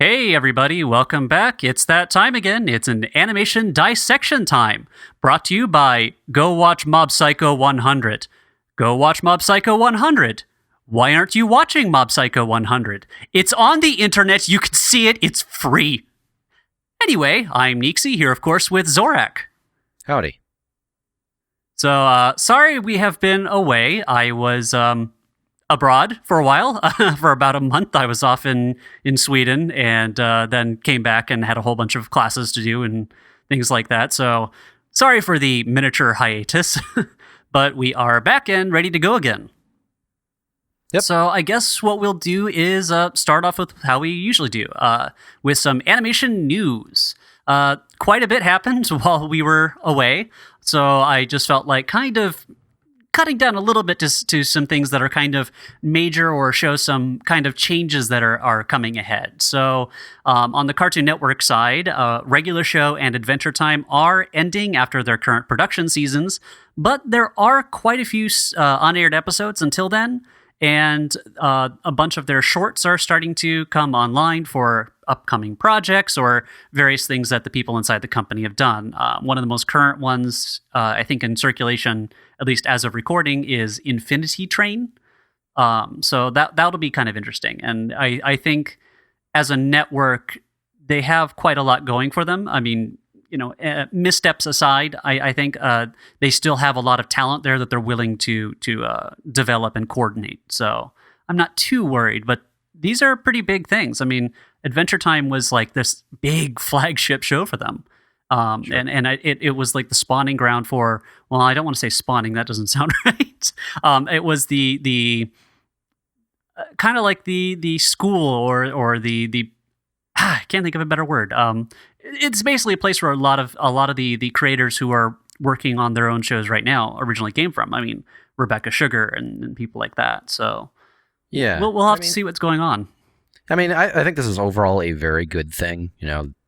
Hey everybody, welcome back. It's that time again. It's an animation dissection time, brought to you by Go Watch Mob Psycho 100. Go watch Mob Psycho 100. Why aren't you watching Mob Psycho 100? It's on the internet, you can see it, it's free. Anyway, I'm Neeksy here, of course, with Zorak. Howdy. So, sorry we have been away. I was, abroad for a while. For about a month, I was off in Sweden, and then came back and had a whole bunch of classes to do and things like that. So sorry for the miniature hiatus, but we are back and ready to go again. Yep. So I guess what we'll do is start off with how we usually do, with some animation news. Quite a bit happened while we were away, so I just felt like kind of cutting down a little bit to some things that are kind of major or show some kind of changes that are coming ahead. So on the Cartoon Network side, regular show and Adventure Time are ending after their current production seasons, but there are quite a few unaired episodes until then, and a bunch of their shorts are starting to come online for upcoming projects or various things that the people inside the company have done. One of the most current ones, I think in circulation, at least as of recording, is Infinity Train. So that'll be kind of interesting. And I think as a network, they have quite a lot going for them. I mean, missteps aside, I think they still have a lot of talent there that they're willing to develop and coordinate. So I'm not too worried, but these are pretty big things. I mean, Adventure Time was like this big flagship show for them. Sure. And it was like the spawning ground for, well, I don't want to say spawning, that doesn't sound right. It was the kind of like the school or the I can't think of a better word. It's basically a place where a lot of the creators who are working on their own shows right now originally came from. I mean, Rebecca Sugar and people like that. So yeah, we'll have to see what's going on. I mean, I think this is overall a very good thing.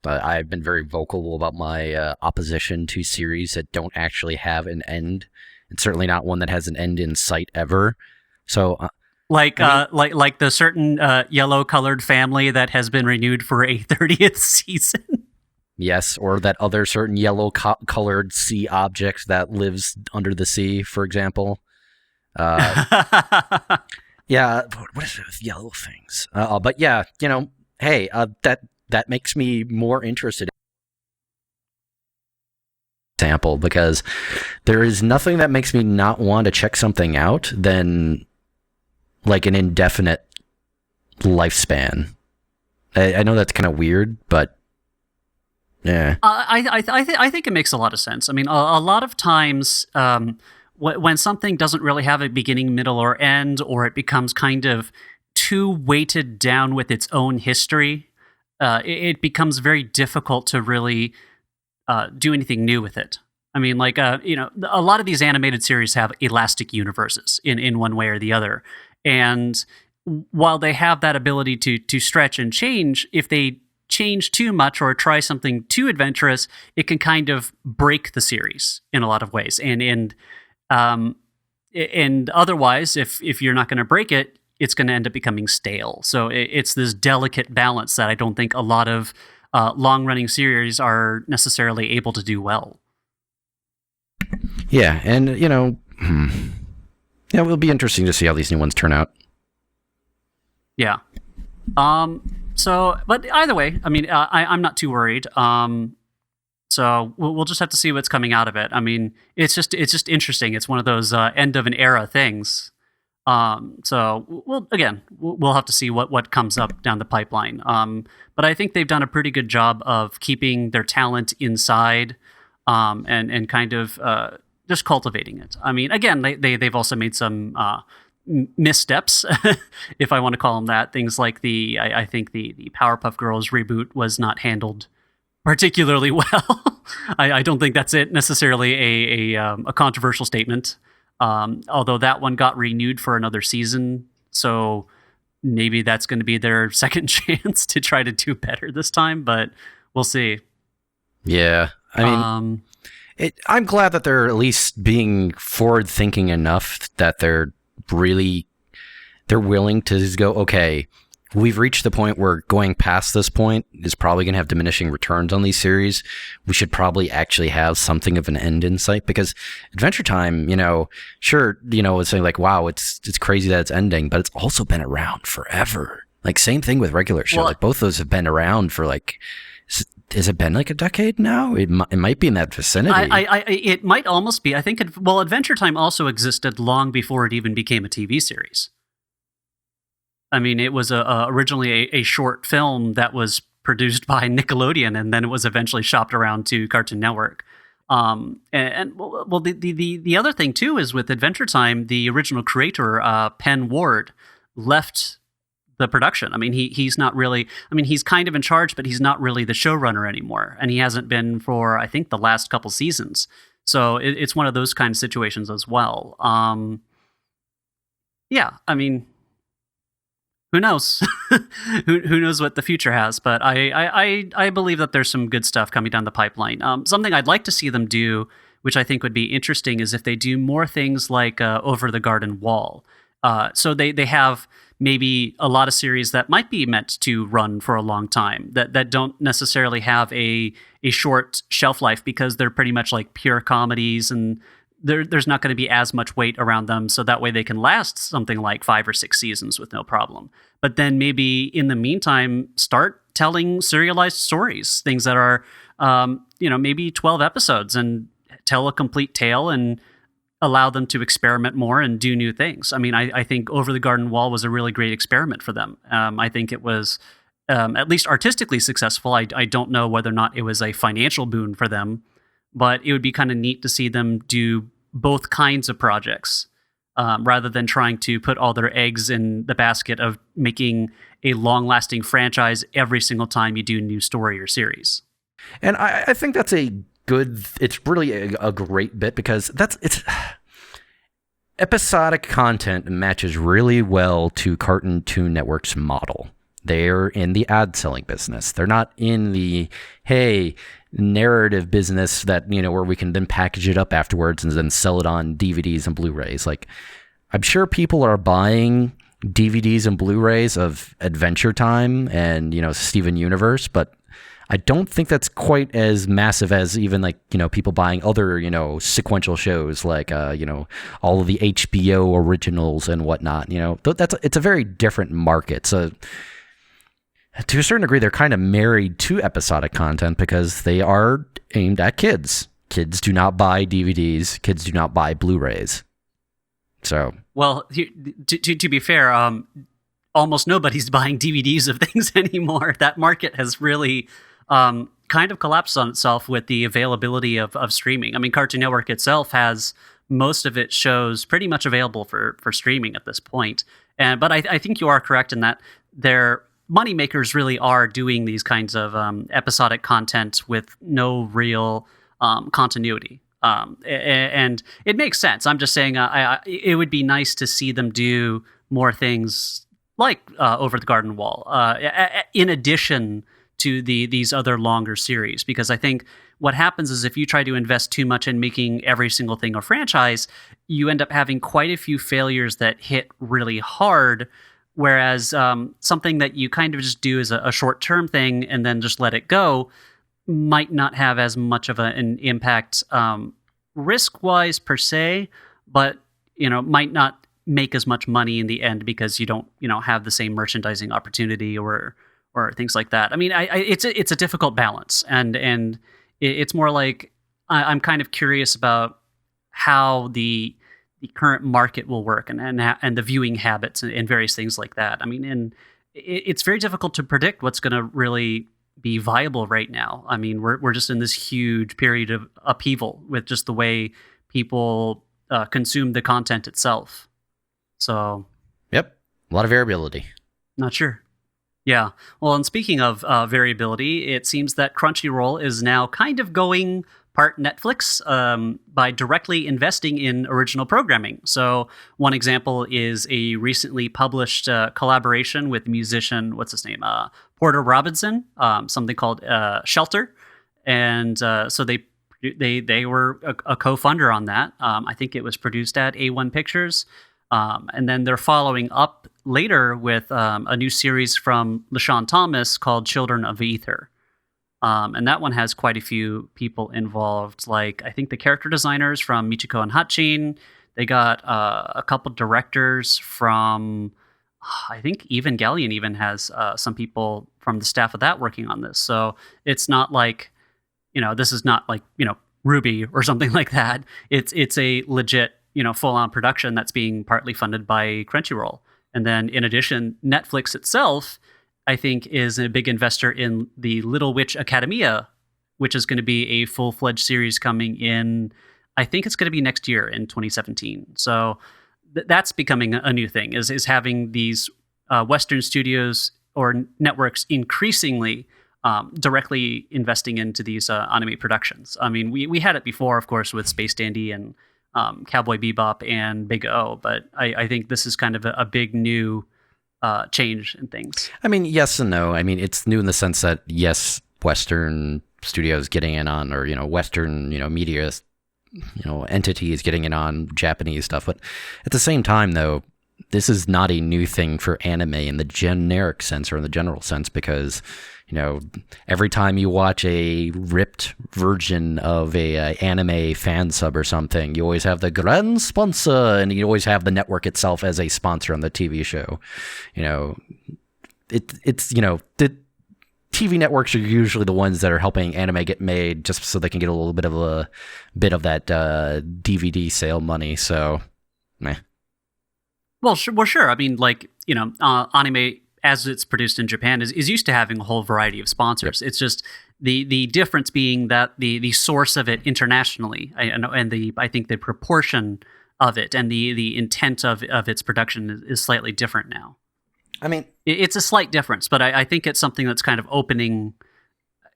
I've been very vocal about my opposition to series that don't actually have an end, and certainly not one that has an end in sight ever. So, like the certain yellow-colored family that has been renewed for a 30th season. Yes, or that other certain yellow-colored sea object that lives under the sea, for example. Yeah, what is it with yellow things? But yeah, hey, that makes me more interested. Example, because there is nothing that makes me not want to check something out than like an indefinite lifespan. I know that's kind of weird, but yeah. I think it makes a lot of sense. I mean, a lot of times, when something doesn't really have a beginning, middle, or end, or it becomes kind of too weighted down with its own history, it becomes very difficult to really do anything new with it. I mean, like, a lot of these animated series have elastic universes in one way or the other. And while they have that ability to stretch and change, if they change too much or try something too adventurous, it can kind of break the series in a lot of ways. And otherwise, if you're not going to break it, it's going to end up becoming stale. So it's this delicate balance that I don't think a lot of long-running series are necessarily able to do well. Yeah, and it will be interesting to see how these new ones turn out. Yeah. So, but either way, I mean, I'm not too worried. So we'll just have to see what's coming out of it. I mean, it's just interesting. It's one of those end of an era things. So we'll have to see what comes up down the pipeline. But I think they've done a pretty good job of keeping their talent inside, and kind of just cultivating it. I mean, again, they've also made some missteps, if I want to call them that. Things like I think the Powerpuff Girls reboot was not handled particularly well. I don't think that's necessarily a controversial statement. Although that one got renewed for another season, so maybe that's going to be their second chance to try to do better this time, but we'll see. Yeah, I mean, I'm glad that they're at least being forward-thinking enough that they're willing to just go, okay, we've reached the point where going past this point is probably going to have diminishing returns on these series. We should probably actually have something of an end in sight, because Adventure Time, sure, it's saying like, wow, it's crazy that it's ending, but it's also been around forever. Like, same thing with regular show. Like, both those have been around for like, has it been like a decade now? It might be in that vicinity. It might almost be. I think, Adventure Time also existed long before it even became a TV series. I mean, it was originally a short film that was produced by Nickelodeon, and then it was eventually shopped around to Cartoon Network. The other thing too is with Adventure Time, the original creator, Penn Ward, left the production. I mean, he's not really. I mean, he's kind of in charge, but he's not really the showrunner anymore, and he hasn't been for, I think, the last couple seasons. So it's one of those kind of situations as well. Yeah, I mean, who knows? who knows what the future has? But I believe that there's some good stuff coming down the pipeline. Something I'd like to see them do, which I think would be interesting, is if they do more things like Over the Garden Wall. So they have maybe a lot of series that might be meant to run for a long time, that don't necessarily have a short shelf life, because they're pretty much like pure comedies, and there's not going to be as much weight around them, so that way they can last something like 5 or 6 seasons with no problem. But then maybe in the meantime, start telling serialized stories, things that are, maybe 12 episodes, and tell a complete tale and allow them to experiment more and do new things. I mean, I think Over the Garden Wall was a really great experiment for them. I think it was at least artistically successful. I don't know whether or not it was a financial boon for them, but it would be kind of neat to see them do both kinds of projects, rather than trying to put all their eggs in the basket of making a long-lasting franchise every single time you do a new story or series. And I think that's it's really a great bit, because it's episodic content matches really well to Cartoon Network's model. They're in the ad selling business. They're not in the, hey, narrative business that, where we can then package it up afterwards and then sell it on DVDs and Blu-rays. Like, I'm sure people are buying DVDs and Blu-rays of Adventure Time and, Steven Universe, but I don't think that's quite as massive as even like, people buying other, sequential shows like, all of the HBO originals and whatnot. It's a very different market. So to a certain degree, they're kind of married to episodic content because they are aimed at kids. Kids do not buy DVDs. Kids do not buy Blu-rays. So, well, to be fair, almost nobody's buying DVDs of things anymore. That market has really kind of collapsed on itself with the availability of streaming. I mean, Cartoon Network itself has most of its shows pretty much available for streaming at this point. But I think you are correct in that their moneymakers really are doing these kinds of episodic content with no real continuity. And it makes sense. I'm just saying it would be nice to see them do more things like Over the Garden Wall, in addition to these other longer series. Because I think what happens is if you try to invest too much in making every single thing a franchise, you end up having quite a few failures that hit really hard. Whereas something that you kind of just do as a short-term thing and then just let it go might not have as much of an impact risk-wise per se, but might not make as much money in the end because you don't have the same merchandising opportunity or things like that. I mean, it's a difficult balance, and it's more like I'm kind of curious about how the current market will work and the viewing habits and various things like that. I mean, and it's very difficult to predict what's going to really be viable right now. I mean, we're just in this huge period of upheaval with just the way people consume the content itself. So, yep, a lot of variability. Not sure. Yeah. Well, and speaking of variability, it seems that Crunchyroll is now kind of going part Netflix by directly investing in original programming. So one example is a recently published collaboration with musician, what's his name? Porter Robinson, something called Shelter. And so they were a co-funder on that. I think it was produced at A1 Pictures. And then they're following up later with a new series from LaShawn Thomas called Children of Ether. And that one has quite a few people involved, like I think the character designers from Michiko and Hatchin. They got a couple directors from, I think Evangelion even has some people from the staff of that working on this. So it's not like, this is not like, Ruby or something like that. It's a legit, full-on production that's being partly funded by Crunchyroll. And then in addition, Netflix itself, I think, is a big investor in the Little Witch Academia, which is going to be a full-fledged series coming in, I think it's going to be next year in 2017. So that's becoming a new thing, is having these Western studios or networks increasingly directly investing into these anime productions. I mean, we had it before, of course, with Space Dandy and Cowboy Bebop and Big O, but I think this is kind of a big new change in things. I mean, yes and no. I mean, it's new in the sense that, yes, Western studios getting in on, or, Western, media, entities getting in on Japanese stuff. But at the same time, though, this is not a new thing for anime in the generic sense or in the general sense, because, every time you watch a ripped version of a anime fan sub or something, you always have the grand sponsor, and you always have the network itself as a sponsor on the TV show. It's the TV networks are usually the ones that are helping anime get made just so they can get a little bit of that DVD sale money. So, meh. Well, sure. I mean, like, anime as it's produced in Japan is used to having a whole variety of sponsors. Yep. It's just the difference being that the source of it internationally, I think the proportion of it and the intent of its production is slightly different now. I mean, it's a slight difference, but I think it's something that's kind of opening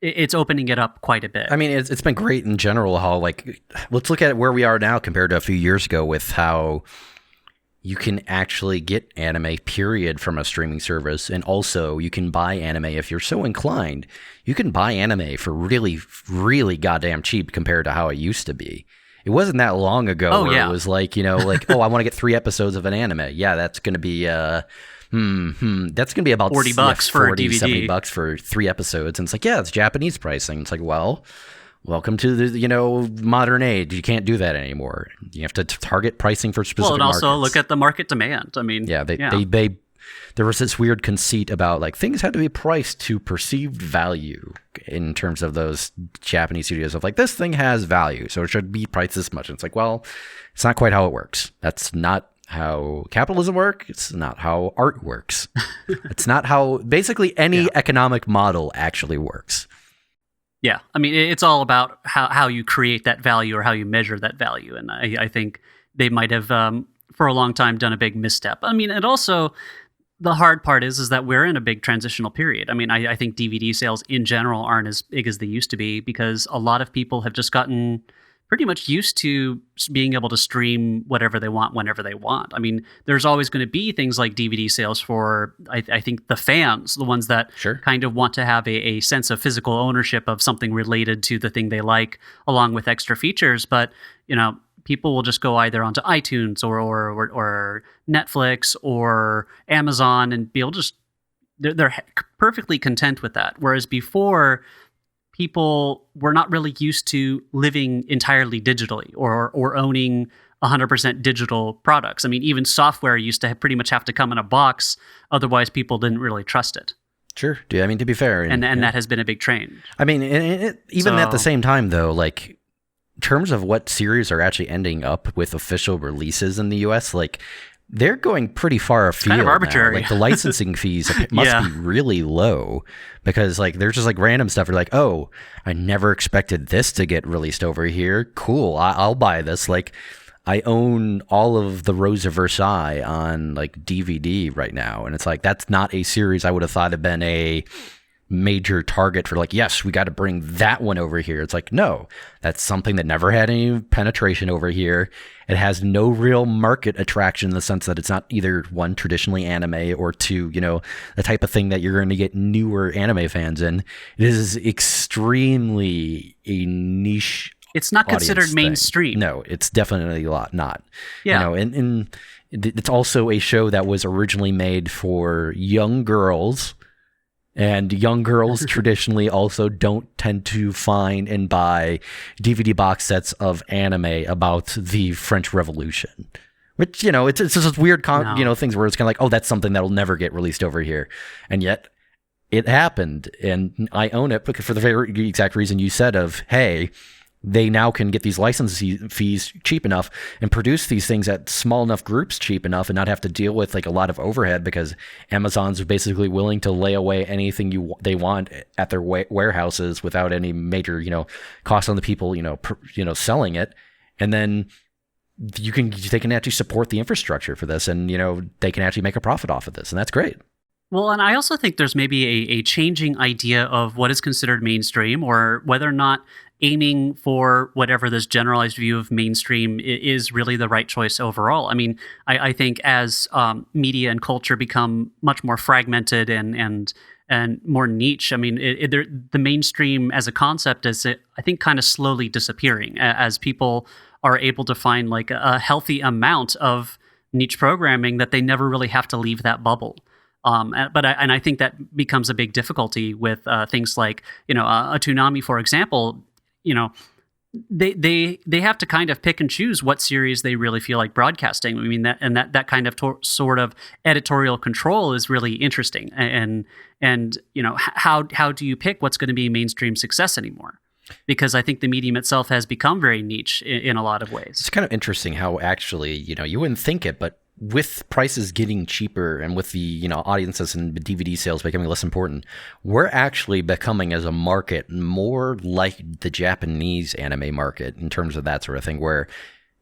it up quite a bit. I mean, it's been great in general how, like, let's look at where we are now compared to a few years ago with how you can actually get anime, period, from a streaming service. And also, you can buy anime if you're so inclined. You can buy anime for really, really goddamn cheap compared to how it used to be. It wasn't that long ago where it was like, oh, I want to get 3 episodes of an anime. Yeah, that's going to be, that's going to be about $40 for a DVD. $70 for 3 episodes. And it's like, yeah, it's Japanese pricing. It's like, well, welcome to the modern age. You can't do that anymore. You have to target pricing for specific markets. Well, and also look at the market demand. I mean, they there was this weird conceit about, like, things had to be priced to perceived value in terms of those Japanese studios of, like, this thing has value, so it should be priced this much. And it's like, well, it's not quite how it works. That's not how capitalism works. It's not how art works. It's not how basically any economic model actually works. Yeah, I mean, it's all about how you create that value or how you measure that value. And I think they might have, for a long time, done a big misstep. I mean, and also, the hard part is that we're in a big transitional period. I mean, I think DVD sales in general aren't as big as they used to be because a lot of people have just gotten pretty much used to being able to stream whatever they want whenever they want. I mean, there's always going to be things like DVD sales for, I think, the fans, the ones that kind of want to have a sense of physical ownership of something related to the thing they like, along with extra features. But, people will just go either onto iTunes or Netflix or Amazon and be able to they're perfectly content with that. Whereas before, people were not really used to living entirely digitally or owning 100% digital products. I mean, even software used to pretty much have to come in a box. Otherwise, people didn't really trust it. Sure. I mean, to be fair. And that has been a big change. I mean, even at the same time, though, like, in terms of what series are actually ending up with official releases in the US, like, they're going pretty far afield. Kind of arbitrary. Now. Like, the licensing fees must be really low because, like, there's just, like, random stuff. You're like, oh, I never expected this to get released over here. Cool, I'll buy this. Like, I own all of the Rose of Versailles on, like, DVD right now, and it's like, that's not a series I would have thought had been a major target for, like, yes, we got to bring that one over here. It's like, no, that's something that never had any penetration over here. It has no real market attraction in the sense that it's not either, one, traditionally anime, or two, the type of thing that you're going to get newer anime fans in. It is extremely a niche it's not considered audience thing. mainstream. No, it's definitely not. Yeah. You know, and it's also a show that was originally made for young girls, and young girls traditionally also don't tend to find and buy DVD box sets of anime about the French Revolution. Which, you know, it's just this weird, you know, things where it's kind of like, oh, that's something that'll never get released over here. And yet it happened, and I own it because for the very exact reason you said of, hey, they now can get these license fees cheap enough and produce these things at small enough groups cheap enough and not have to deal with like a lot of overhead because Amazon's basically willing to lay away anything they want at their warehouses without any major, you know, cost on the people, you know, selling it. And then they can actually support the infrastructure for this, and, you know, they can actually make a profit off of this, and that's great. Well, and I also think there's maybe a changing idea of what is considered mainstream, or whether or not aiming for whatever this generalized view of mainstream is really the right choice overall. I mean, I think as media and culture become much more fragmented and more niche, I mean, the mainstream as a concept is, I think, kind of slowly disappearing as people are able to find like a healthy amount of niche programming that they never really have to leave that bubble. But I think that becomes a big difficulty with things like, you know, a Toonami, for example. You know, they have to kind of pick and choose what series they really feel like broadcasting. I mean, that kind of sort of editorial control is really interesting. And you know, how do you pick what's going to be mainstream success anymore? Because I think the medium itself has become very niche in a lot of ways. It's kind of interesting how actually, you know, you wouldn't think it, but with prices getting cheaper and with the, you know, audiences and DVD sales becoming less important, we're actually becoming as a market more like the Japanese anime market in terms of that sort of thing, where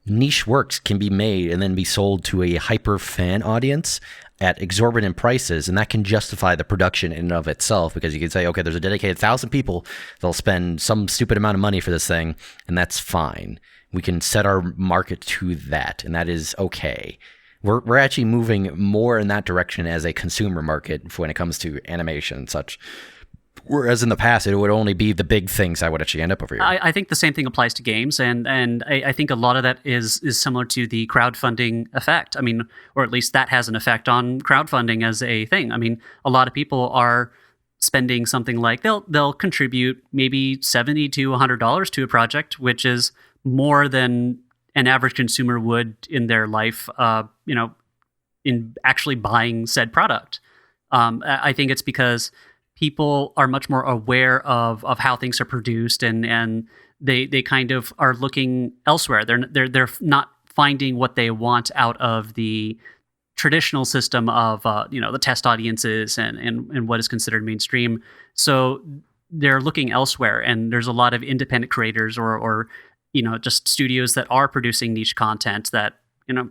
niche works can be made and then be sold to a hyper fan audience at exorbitant prices, and that can justify the production in and of itself, because you can say, okay, there's a dedicated 1,000 people, they'll spend some stupid amount of money for this thing, and that's fine. We can set our market to that, and that is okay. We're actually moving more in that direction as a consumer market when it comes to animation and such. Whereas in the past, it would only be the big things that would actually end up over here. I think the same thing applies to games, and I think a lot of that is similar to the crowdfunding effect. I mean, or at least that has an effect on crowdfunding as a thing. I mean, a lot of people are spending something like they'll contribute maybe $70 to $100 to a project, which is more than an average consumer would in their life, you know, in actually buying said product. I think it's because people are much more aware of how things are produced, and they kind of are looking elsewhere. They're not finding what they want out of the traditional system of you know, the test audiences and what is considered mainstream. So they're looking elsewhere, and there's a lot of independent creators or you know, just studios that are producing niche content that, you know,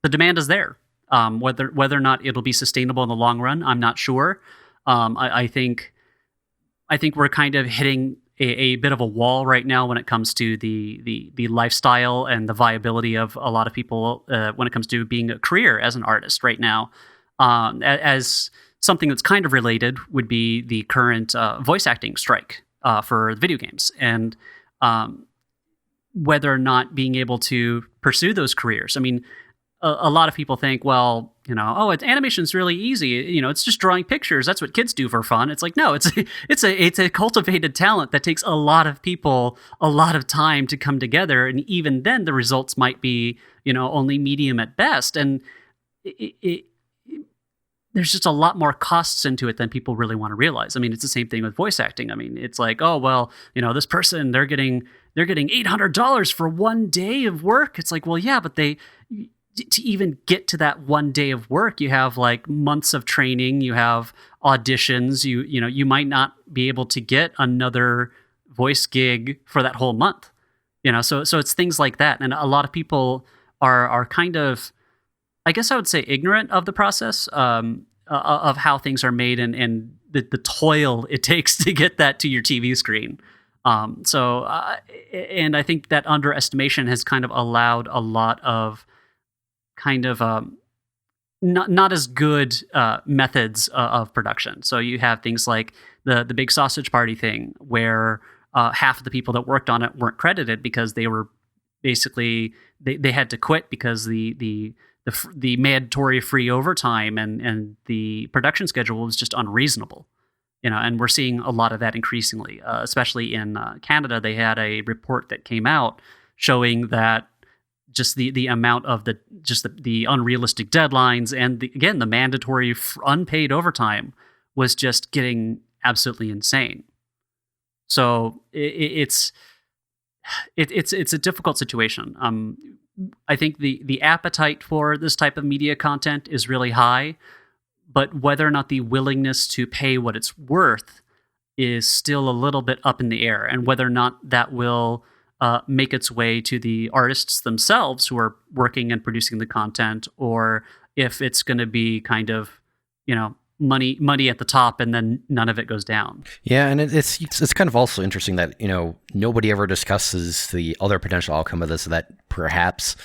the demand is there. Whether or not it'll be sustainable in the long run, I'm not sure. I think we're kind of hitting a bit of a wall right now when it comes to the lifestyle and the viability of a lot of people when it comes to being a career as an artist right now. As something that's kind of related would be the current voice acting strike for video games, and whether or not being able to pursue those careers. I mean, a lot of people think, well, you know, oh, animation's really easy. You know, it's just drawing pictures. That's what kids do for fun. It's like, no, it's a cultivated talent that takes a lot of people a lot of time to come together, and even then, the results might be, you know, only medium at best. And there's just a lot more costs into it than people really want to realize. I mean, it's the same thing with voice acting. I mean, it's like, oh, well, you know, this person, they're getting $800 for one day of work. It's like, well, yeah, but to even get to that one day of work, you have like months of training, you have auditions, you know, you might not be able to get another voice gig for that whole month. You know, so it's things like that. And a lot of people are kind of, I guess I would say, ignorant of the process of how things are made and the toil it takes to get that to your TV screen. And I think that underestimation has kind of allowed a lot of kind of not as good methods of production. So you have things like the big sausage party thing, where half of the people that worked on it weren't credited because they were basically they had to quit because the mandatory free overtime and the production schedule was just unreasonable. And we're seeing a lot of that increasingly, especially in Canada. They had a report that came out showing that just the amount of the unrealistic deadlines and again the mandatory unpaid overtime was just getting absolutely insane. So it's a difficult situation. I think the appetite for this type of media content is really high, but whether or not the willingness to pay what it's worth is still a little bit up in the air, and whether or not that will make its way to the artists themselves who are working and producing the content, or if it's going to be kind of, money at the top and then none of it goes down. Yeah, and it's kind of also interesting that, nobody ever discusses the other potential outcome of this, that perhaps,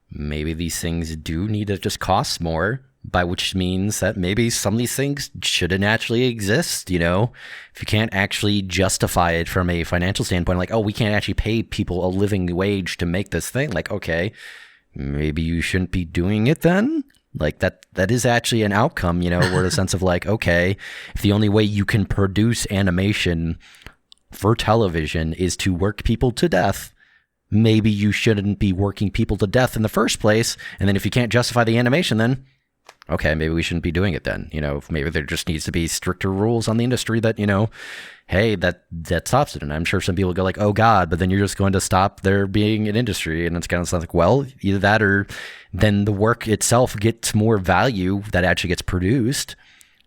maybe these things do need to just cost more, by which means that maybe some of these things shouldn't actually exist, If you can't actually justify it from a financial standpoint, like, oh, we can't actually pay people a living wage to make this thing, like, okay, maybe you shouldn't be doing it then? Like that is actually an outcome, where the sense of like, okay, if the only way you can produce animation for television is to work people to death, maybe you shouldn't be working people to death in the first place. And then if you can't justify the animation, then okay, maybe we shouldn't be doing it then. Maybe there just needs to be stricter rules on the industry that, hey, that stops it. And I'm sure some people go like, oh God, but then you're just going to stop there being an industry. And it's kind of like, well, either that or then the work itself gets more value that actually gets produced.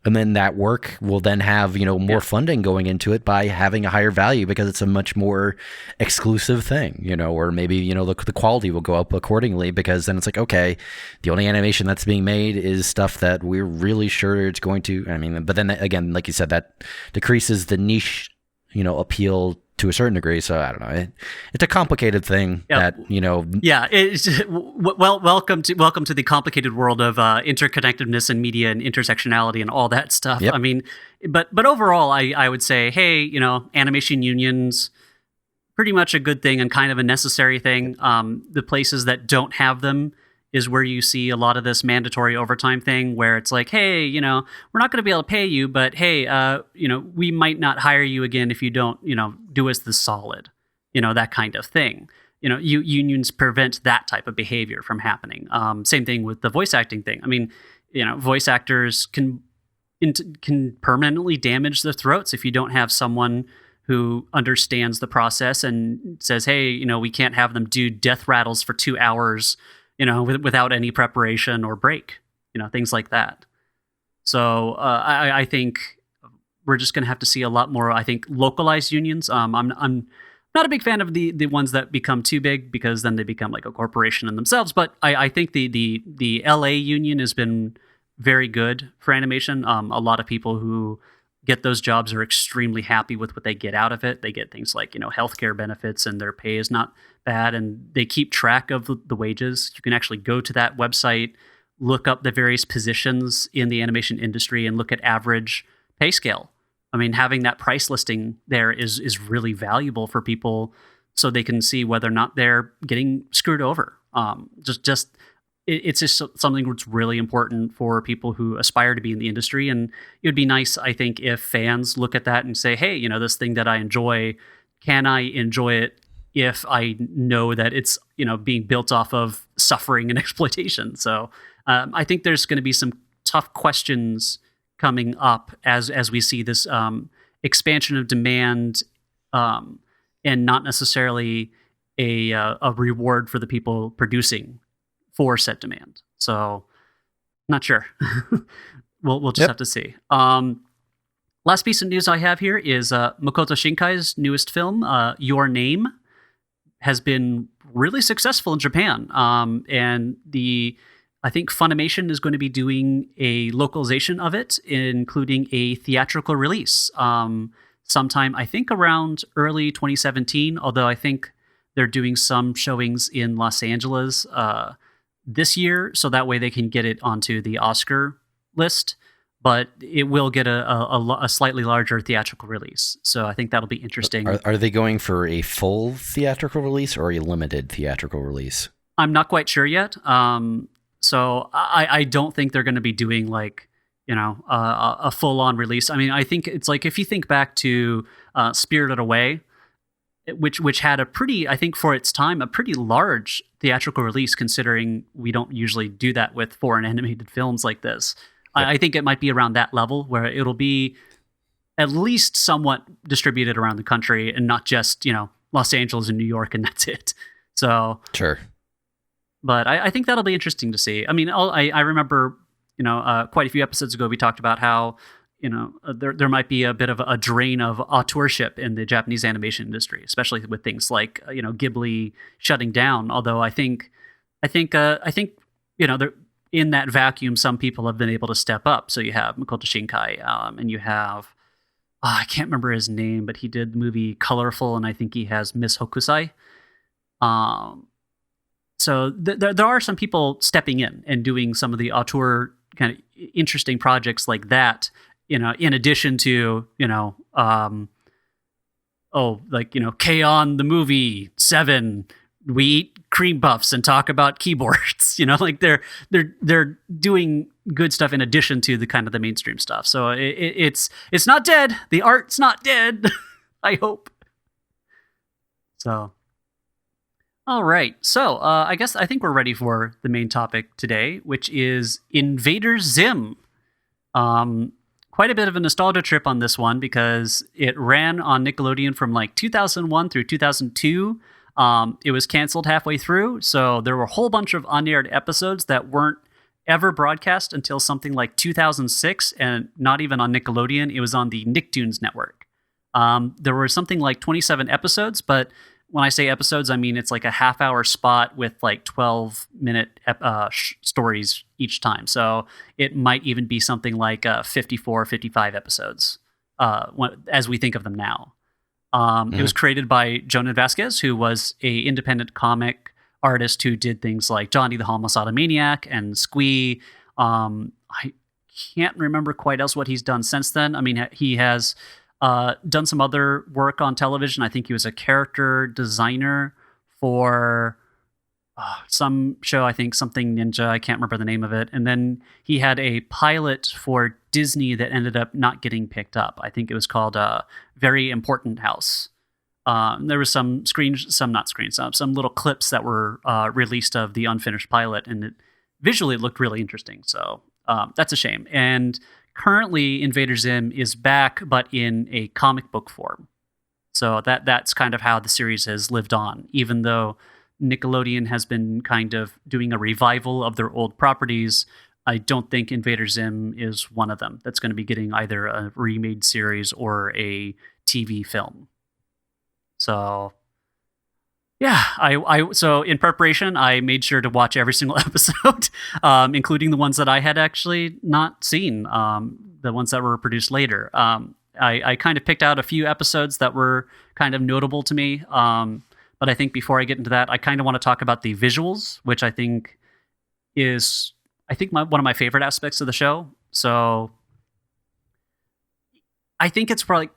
And then that work will then have, more funding going into it by having a higher value because it's a much more exclusive thing, or maybe, the quality will go up accordingly because then it's like, okay, the only animation that's being made is stuff that we're really sure it's going to, but then again, like you said, that decreases the niche, appeal to a certain degree. So I don't know. It's a complicated thing that, Yeah. It's just, welcome to the complicated world of interconnectedness and media and intersectionality and all that stuff. Yep. But overall, I would say, hey, animation unions, pretty much a good thing and kind of a necessary thing. The places that don't have them is where you see a lot of this mandatory overtime thing where it's like, hey, we're not going to be able to pay you, but hey, we might not hire you again if you don't, do us the solid, that kind of thing. Unions prevent that type of behavior from happening. Same thing with the voice acting thing. Voice actors can permanently damage their throats if you don't have someone who understands the process and says, hey, we can't have them do death rattles for 2 hours, without any preparation or break, things like that. So I think we're just going to have to see a lot more, I think, localized unions. I'm not a big fan of the ones that become too big because then they become like a corporation in themselves. But I think the LA union has been very good for animation. A lot of people who get those jobs are extremely happy with what they get out of it. They get things like, healthcare benefits, and their pay is not bad, and they keep track of the wages. You can actually go to that website, look up the various positions in the animation industry, and look at average pay scale. Having that price listing there is really valuable for people so they can see whether or not they're getting screwed over. It's just something that's really important for people who aspire to be in the industry. And it would be nice, I think, if fans look at that and say, hey, this thing that I enjoy, can I enjoy it if I know that it's, being built off of suffering and exploitation? So I think there's going to be some tough questions coming up as we see this expansion of demand and not necessarily a reward for the people producing for set demand. So not sure. We'll just have to see. Last piece of news I have here is Makoto Shinkai's newest film, Your Name, has been really successful in Japan. And I think Funimation is going to be doing a localization of it, including a theatrical release sometime, I think, around early 2017, although I think they're doing some showings in Los Angeles this year, so that way they can get it onto the Oscar list. but it will get a slightly larger theatrical release. So I think that'll be interesting. Are they going for a full theatrical release or a limited theatrical release? I'm not quite sure yet. So I don't think they're going to be doing like, a full-on release. I mean, I think it's like if you think back to Spirited Away, which had I think for its time, a pretty large theatrical release, considering we don't usually do that with foreign animated films like this. Yep. I think it might be around that level where it'll be at least somewhat distributed around the country and not just, Los Angeles and New York and that's it. So sure. But I think that'll be interesting to see. I mean, I remember, quite a few episodes ago, we talked about how, there might be a bit of a drain of auteurship in the Japanese animation industry, especially with things like, Ghibli shutting down. Although I think, there, in that vacuum, some people have been able to step up. So you have Makoto Shinkai, and you have, I can't remember his name, but he did the movie Colorful, and I think he has Miss Hokusai. So there are some people stepping in and doing some of the auteur kind of interesting projects like that, in addition to, K-On! The movie, 7, we eat cream puffs and talk about keyboards, like they're doing good stuff in addition to the kind of the mainstream stuff. So it's not dead. The art's not dead. I hope. So, all right. So I think we're ready for the main topic today, which is Invader Zim. Quite a bit of a nostalgia trip on this one because it ran on Nickelodeon from like 2001 through 2002. It was canceled halfway through, so there were a whole bunch of unaired episodes that weren't ever broadcast until something like 2006, and not even on Nickelodeon. It was on the Nicktoons network. There were something like 27 episodes, but when I say episodes, I mean it's like a half-hour spot with like 12-minute stories each time. So it might even be something like 54, 55 episodes as we think of them now. It was created by Jonan Vasquez, who was a independent comic artist who did things like Johnny the Homicidal Maniac and Squee. I can't remember quite else what he's done since then. I mean, he has done some other work on television. I think he was a character designer for some show, I think something Ninja. I can't remember the name of it. And then he had a pilot for Disney that ended up not getting picked up. I think it was called Very Important House. There was some little clips that were released of the unfinished pilot, and visually it looked really interesting. So that's a shame. And currently, Invader Zim is back, but in a comic book form. So that's kind of how the series has lived on, even though Nickelodeon has been kind of doing a revival of their old properties. I don't think Invader Zim is one of them that's going to be getting either a remade series or a TV film. So, yeah, so in preparation, I made sure to watch every single episode, including the ones that I had actually not seen, the ones that were produced later. I kind of picked out a few episodes that were kind of notable to me. But I think before I get into that, I kind of want to talk about the visuals, which I think is, one of my favorite aspects of the show. So I think it's probably,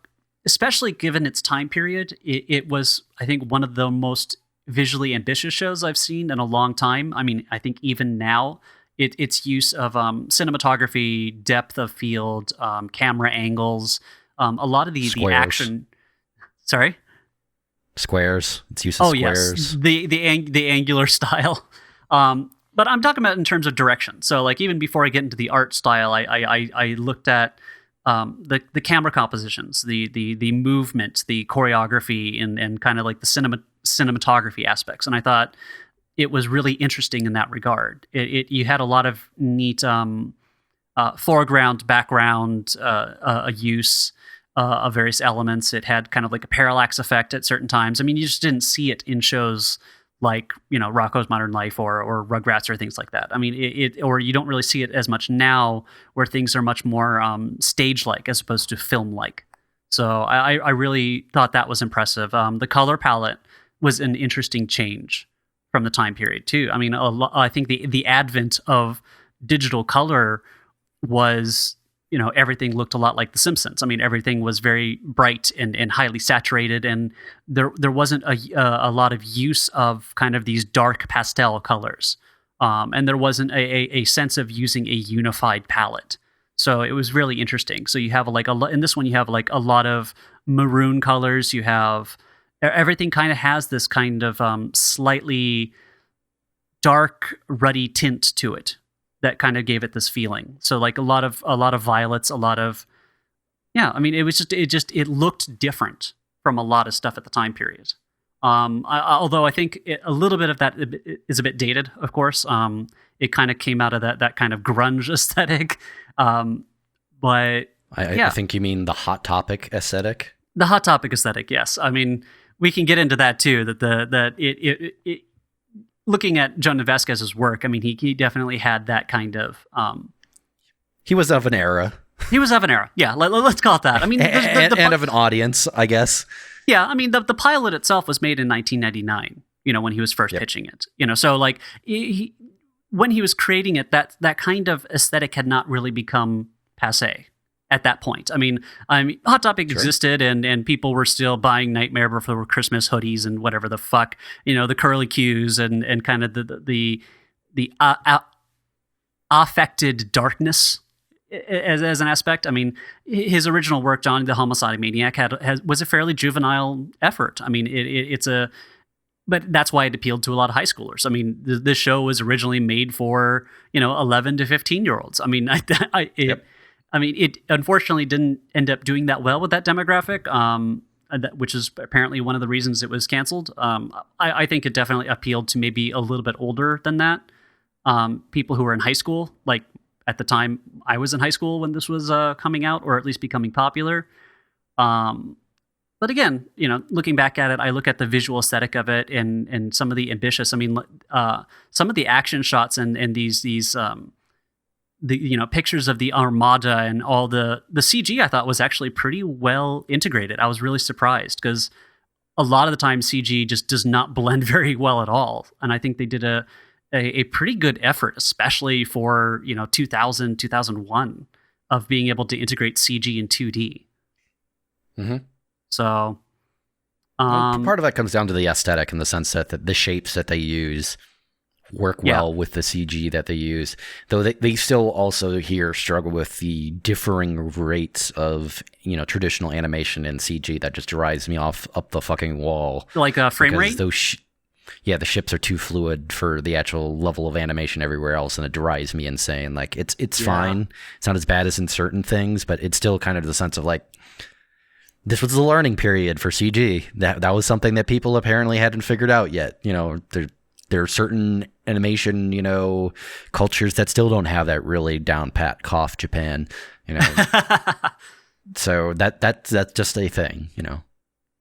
especially given its time period, it was, I think, one of the most visually ambitious shows I've seen in a long time. I mean, I think even now, its use of cinematography, depth of field, camera angles, a lot of the action. Sorry? Squares. It's use of squares. Yes, the angular style. But I'm talking about in terms of direction. So, like, even before I get into the art style, I looked at the camera compositions, the movement, the choreography, and kind of like the cinematography aspects. And I thought it was really interesting in that regard. You had a lot of neat foreground, background use of various elements. It had kind of like a parallax effect at certain times. I mean, you just didn't see it in shows like, Rocko's Modern Life or Rugrats or things like that. I mean, or you don't really see it as much now, where things are much more stage-like as opposed to film-like. So I really thought that was impressive. The color palette was an interesting change from the time period too. I mean, I think the advent of digital color was, everything looked a lot like The Simpsons. I mean, everything was very bright and highly saturated, and there wasn't a lot of use of kind of these dark pastel colors, and there wasn't a sense of using a unified palette. So it was really interesting. So you have in this one you have like a lot of maroon colors. You have everything kind of has this kind of slightly dark, ruddy tint to it that kind of gave it this feeling. So like a lot of violets, a lot of I mean, it looked different from a lot of stuff at the time period. Although I think a little bit of that is a bit dated, of course. It kind of came out of that kind of grunge aesthetic. But I think you mean the Hot Topic aesthetic. The Hot Topic aesthetic, yes. I mean, we can get into that too. Looking at John Vasquez's work, I mean, he definitely had that kind of. He was of an era. He was of an era, yeah. Let's call it that. I mean, and of an audience, I guess. Yeah, I mean, the pilot itself was made in 1999. When he was first pitching it. So like when he was creating it, that kind of aesthetic had not really become passé at that point. I mean, Hot Topic existed, and people were still buying Nightmare Before Christmas hoodies and whatever the fuck, the curly cues and kind of the affected darkness as an aspect. I mean, his original work, Johnny the Homicidal Maniac, was a fairly juvenile effort. I mean, but that's why it appealed to a lot of high schoolers. I mean, this show was originally made for 11 to 15-year-olds. I mean, it unfortunately didn't end up doing that well with that demographic, which is apparently one of the reasons it was canceled. I think it definitely appealed to maybe a little bit older than that, people who were in high school. Like at the time, I was in high school when this was coming out, or at least becoming popular. But again, looking back at it, I look at the visual aesthetic of it and some of the ambitious. I mean, some of the action shots and these pictures of the Armada and all the CG I thought was actually pretty well integrated. I was really surprised because a lot of the time CG just does not blend very well at all. And I think they did a pretty good effort, especially for 2000, 2001, of being able to integrate CG in 2D. Mm-hmm. So, part of that comes down to the aesthetic in the sense that the shapes that they use work well with the CG that they use. Though they still also here struggle with the differing rates of traditional animation and CG that just drives me up the fucking wall. Like a frame rate. The ships are too fluid for the actual level of animation everywhere else, and it drives me insane. Like it's fine. It's not as bad as in certain things, but it's still kind of the sense of like. This was the learning period for CG. That was something that people apparently hadn't figured out yet. There are certain animation, cultures that still don't have that really down pat. Cough, Japan. So that's just a thing.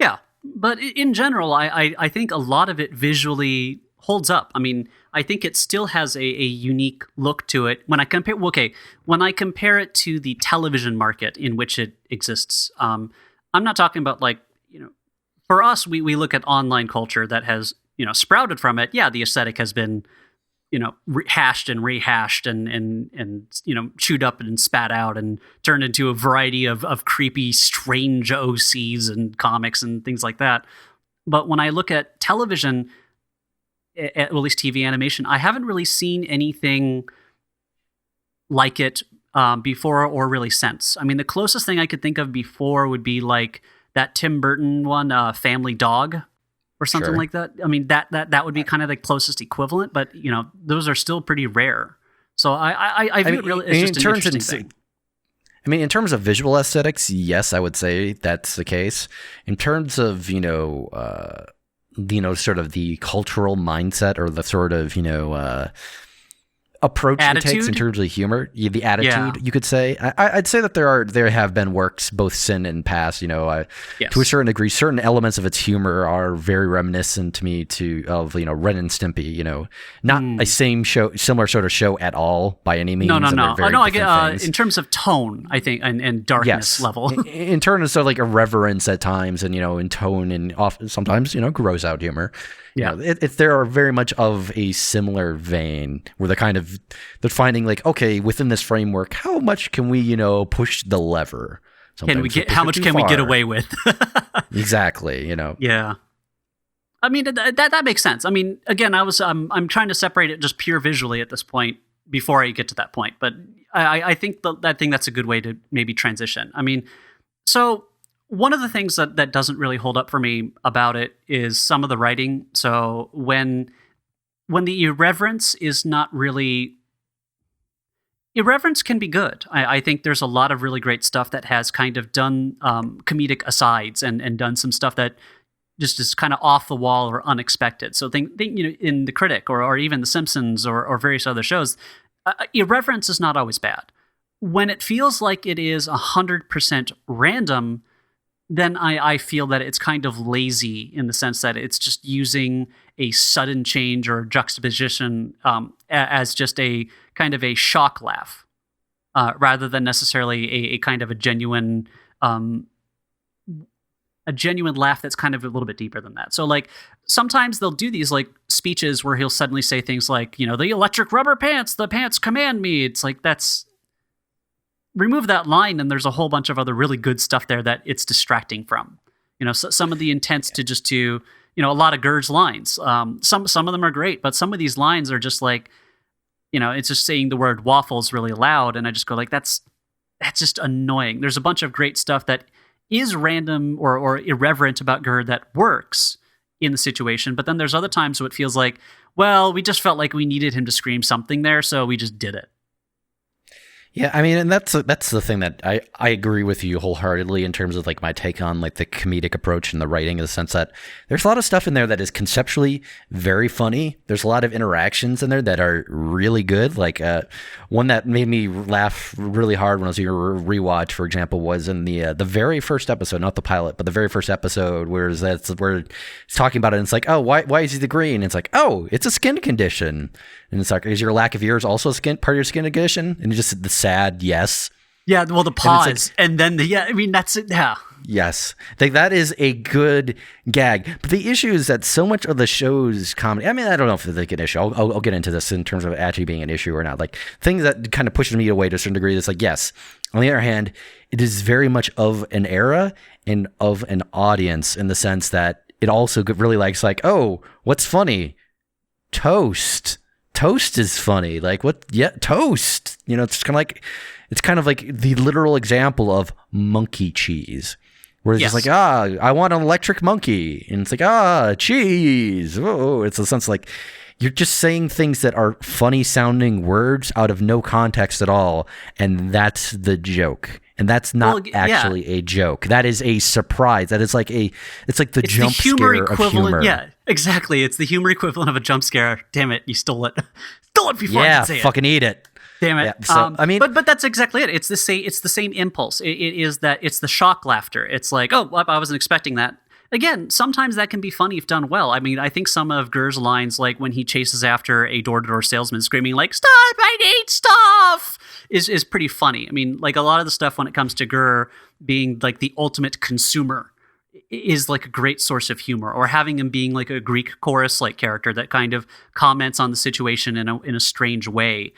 Yeah, but in general, I think a lot of it visually holds up. I mean, I think it still has a unique look to it. When I compare it to the television market in which it exists. I'm not talking about for us, we look at online culture that has, sprouted from it. Yeah, the aesthetic has been, hashed and rehashed and chewed up and spat out and turned into a variety of creepy, strange OCs and comics and things like that. But when I look at television, at least TV animation, I haven't really seen anything like it before or really since. I mean, the closest thing I could think of before would be like that Tim Burton one, Family Dog, or something like that. I mean, that would be kind of the closest equivalent, but those are still pretty rare. So I view it really as just an interesting thing. I mean, in terms of visual aesthetics, yes, I would say that's the case. In terms of sort of the cultural mindset or the sort of approach it takes in terms of humor, the attitude, you could say. I'd say that there have been works both sin and past. To a certain degree, certain elements of its humor are very reminiscent to me of Ren and Stimpy. Not a similar sort of show at all by any means. No. I get in terms of tone, I think, and darkness level. in terms of like irreverence at times, and in tone, and often sometimes gross out humor. There are very much of a similar vein where the kind of they're finding like, okay, within this framework, how much can we, push the lever? Can we get how much can we get away with? Exactly, Yeah. I mean that makes sense. I mean, again, I'm trying to separate it just pure visually at this point before I get to that point, but I think that's a good way to maybe transition. I mean, so one of the things that doesn't really hold up for me about it is some of the writing. So when the irreverence is not really... Irreverence can be good. I think there's a lot of really great stuff that has kind of done comedic asides and done some stuff that just is kind of off the wall or unexpected. So think in The Critic or even The Simpsons or various other shows, irreverence is not always bad. When it feels like it is 100% random, then I feel that it's kind of lazy in the sense that it's just using a sudden change or juxtaposition as just a kind of a shock laugh, rather than necessarily a kind of a genuine laugh that's kind of a little bit deeper than that. So like sometimes they'll do these like speeches where he'll suddenly say things like, the electric rubber pants, the pants command me. It's like, remove that line and there's a whole bunch of other really good stuff there that it's distracting from. So some of the intents to a lot of Gur's lines. Some of them are great, but some of these lines are just like, it's just saying the word waffles really loud, and I just go like, that's just annoying. There's a bunch of great stuff that is random or irreverent about Gur that works in the situation, but then there's other times where it feels like, well, we just felt like we needed him to scream something there, so we just did it. Yeah, I mean, and that's the thing that I agree with you wholeheartedly in terms of like my take on like the comedic approach and the writing, in the sense that there's a lot of stuff in there that is conceptually very funny. There's a lot of interactions in there that are really good. Like one that made me laugh really hard when I was doing a rewatch, for example, was in the very first episode, not the pilot, but the very first episode where it's talking about it, and it's like, oh, why is he the green? And it's like, oh, it's a skin condition. And it's like, is your lack of ears also part of your skin condition? And just the sad yes. Yeah, well, the pause, and then I mean, that's it. Yeah. Yes. That is a good gag. But the issue is that so much of the show's comedy, I mean, I don't know if it's like an issue. I'll get into this in terms of actually being an issue or not. Like things that kind of pushes me away to a certain degree. It's like, yes. On the other hand, it is very much of an era and of an audience in the sense that it also really likes like, oh, what's funny? Toast. Toast is funny. Like what? Yeah, toast. It's kind of like the literal example of monkey cheese, where it's just like, I want an electric monkey, and it's like, cheese. Oh, it's a sense like you're just saying things that are funny sounding words out of no context at all, and that's the joke. And that's not actually a joke. That is a surprise. That is like it's like the jump scare of humor. Yeah, exactly. It's the humor equivalent of a jump scare. Damn it, you stole it. Stole it before I could say it. Yeah, fucking eat it. Damn it. Yeah, so, I mean, but that's exactly it. It's the same impulse. It is that it's the shock laughter. It's like, oh, I wasn't expecting that. Again, sometimes that can be funny if done well. I mean, I think some of Gur's lines, like when he chases after a door-to-door salesman screaming like, "Stop, I need stuff," is pretty funny. I mean, like a lot of the stuff when it comes to Gur being like the ultimate consumer is like a great source of humor, or having him being like a Greek chorus-like character that kind of comments on the situation in a strange way.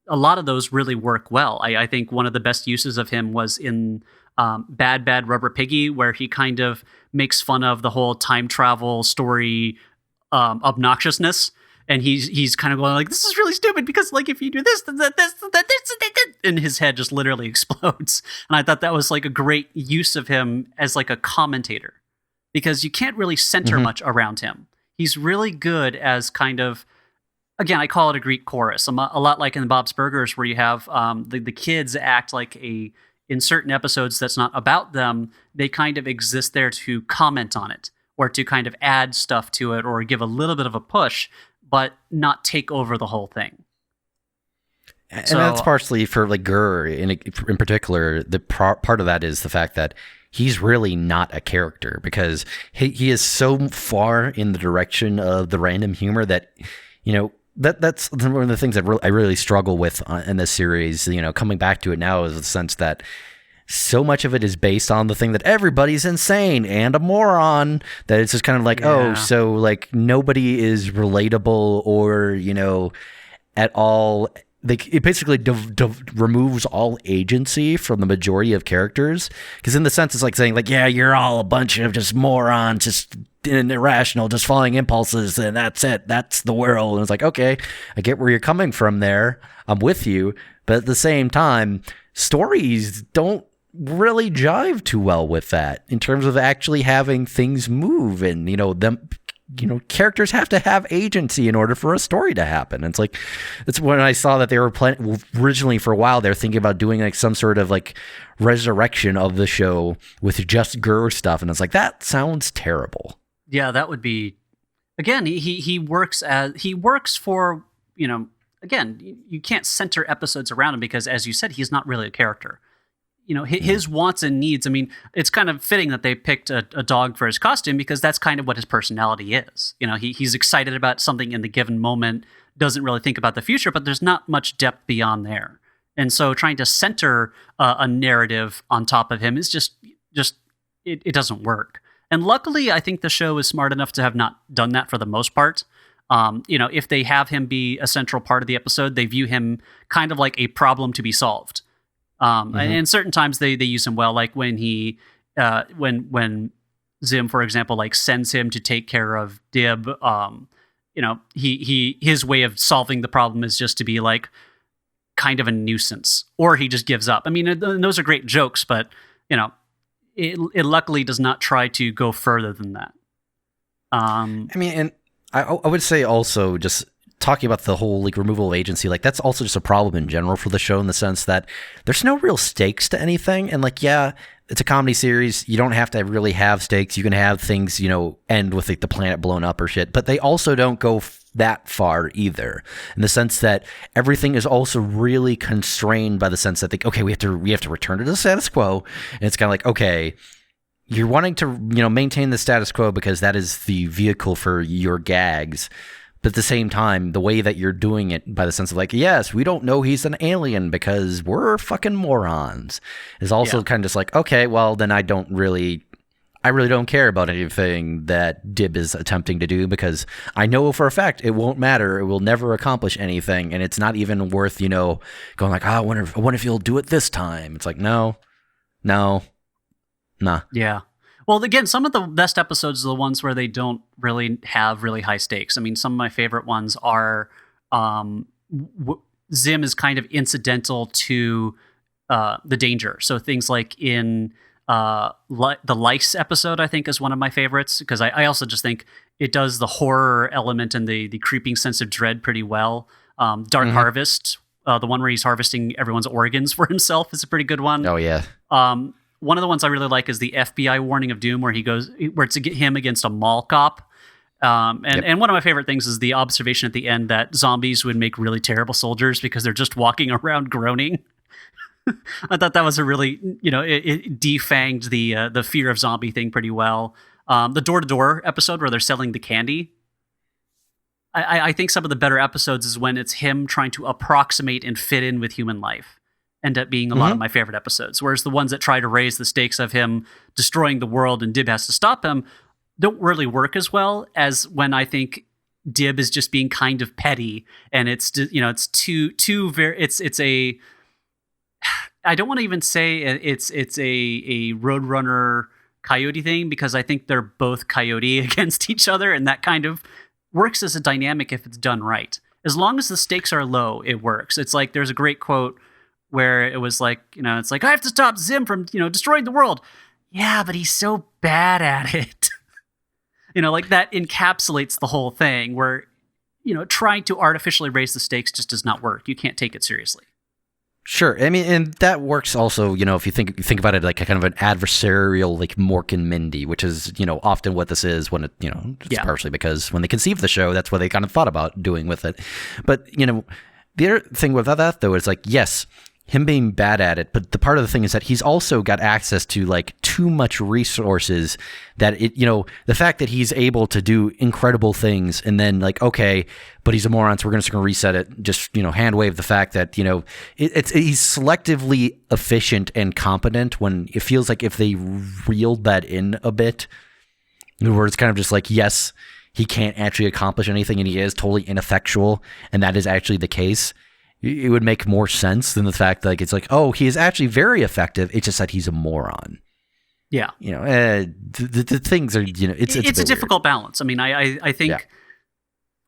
A lot of those really work well. I think one of the best uses of him was in Bad Bad Rubber Piggy, where he kind of makes fun of the whole time travel story obnoxiousness, and he's kind of going like, this is really stupid because like if you do this, then this, and his head just literally explodes. And I thought that was like a great use of him as like a commentator, because you can't really center much around him. He's really good as kind of, again, I call it a Greek chorus. A lot like in Bob's Burgers, where you have the kids act like in certain episodes that's not about them, they kind of exist there to comment on it, or to kind of add stuff to it, or give a little bit of a push, but not take over the whole thing. And that's partially for like Gur in particular. The part of that is the fact that he's really not a character, because he is so far in the direction of the random humor that, that's one of the things that I really struggle with in this series. Coming back to it now is the sense that so much of it is based on the thing that everybody's insane and a moron, that it's just kind of like, oh, so like nobody is relatable or, at all. It basically removes all agency from the majority of characters, because in the sense it's like saying like, yeah, you're all a bunch of just morons, just irrational, just following impulses, and that's it, that's the world. And it's like, okay, I get where you're coming from there, I'm with you, but at the same time, stories don't really jive too well with that in terms of actually having things move, and characters have to have agency in order for a story to happen. And it's like, that's when I saw that they were originally for a while they're thinking about doing like some sort of like resurrection of the show with just Gurr stuff, and it's like, that sounds terrible. Yeah, that would be, again, he works for, again, you can't center episodes around him because, as you said, he's not really a character. His wants and needs. I mean, it's kind of fitting that they picked a dog for his costume, because that's kind of what his personality is. He's excited about something in the given moment, doesn't really think about the future, but there's not much depth beyond there. And so trying to center a narrative on top of him is just it doesn't work. And luckily, I think the show is smart enough to have not done that for the most part. If they have him be a central part of the episode, they view him kind of like a problem to be solved. And certain times they use him well, like when he, when Zim, for example, like sends him to take care of Dib. His way of solving the problem is just to be like kind of a nuisance, or he just gives up. I mean, those are great jokes, but it luckily does not try to go further than that. And I would say also, just talking about the whole like removal of agency, like that's also just a problem in general for the show, in the sense that there's no real stakes to anything. And like, yeah, it's a comedy series, you don't have to really have stakes. You can have things, end with like the planet blown up or shit, but they also don't go that far either, in the sense that everything is also really constrained by the sense that okay, we have to return to the status quo. And it's kind of like, okay, you're wanting to maintain the status quo because that is the vehicle for your gags. But at the same time, the way that you're doing it, by the sense of like, yes, we don't know he's an alien because we're fucking morons, is also kind of just like, okay, well, then I really don't care about anything that Dib is attempting to do, because I know for a fact it won't matter. It will never accomplish anything. And it's not even worth, going like, I wonder if you'll do it this time. It's like, no, nah. Yeah. Well, again, some of the best episodes are the ones where they don't really have really high stakes. I mean, some of my favorite ones are Zim is kind of incidental to the danger. So things like in the lice episode, I think, is one of my favorites, because I also just think it does the horror element and the creeping sense of dread pretty well. Dark Harvest, the one where he's harvesting everyone's organs for himself, is a pretty good one. Oh, yeah. One of the ones I really like is the FBI Warning of Doom, where it's him against a mall cop. And one of my favorite things is the observation at the end that zombies would make really terrible soldiers because they're just walking around groaning. I thought that was a really, it defanged the fear of zombie thing pretty well. The door-to-door episode where they're selling the candy. I think some of the better episodes is when it's him trying to approximate and fit in with human life. End up being a lot of my favorite episodes. Whereas the ones that try to raise the stakes of him destroying the world and Dib has to stop him don't really work as well as when I think Dib is just being kind of petty, and it's it's too very it's a, I don't want to even say it's a Roadrunner Coyote thing, because I think they're both Coyote against each other, and that kind of works as a dynamic if it's done right. As long as the stakes are low, it works. It's like there's a great quote where it was like, it's like, I have to stop Zim from, destroying the world. Yeah, but he's so bad at it. Like that encapsulates the whole thing, where, trying to artificially raise the stakes just does not work. You can't take it seriously. Sure. I mean, and that works also, if you think about it like a kind of an adversarial, like Mork and Mindy, which is, often what this is when it, it's partially because when they conceived the show, that's what they kind of thought about doing with it. But, the other thing with that, though, is like, yes, him being bad at it, but the part of the thing is that he's also got access to like too much resources that it, the fact that he's able to do incredible things, and then like, okay, but he's a moron, so we're just going to reset it. Just, hand wave the fact that, he's selectively efficient and competent, when it feels like if they reeled that in a bit, where it's kind of just like, yes, he can't actually accomplish anything and he is totally ineffectual, and that is actually the case, it would make more sense than the fact that like it's like, oh, he is actually very effective. It's just that he's a moron. Yeah. The things are, it's a difficult balance. I mean, I think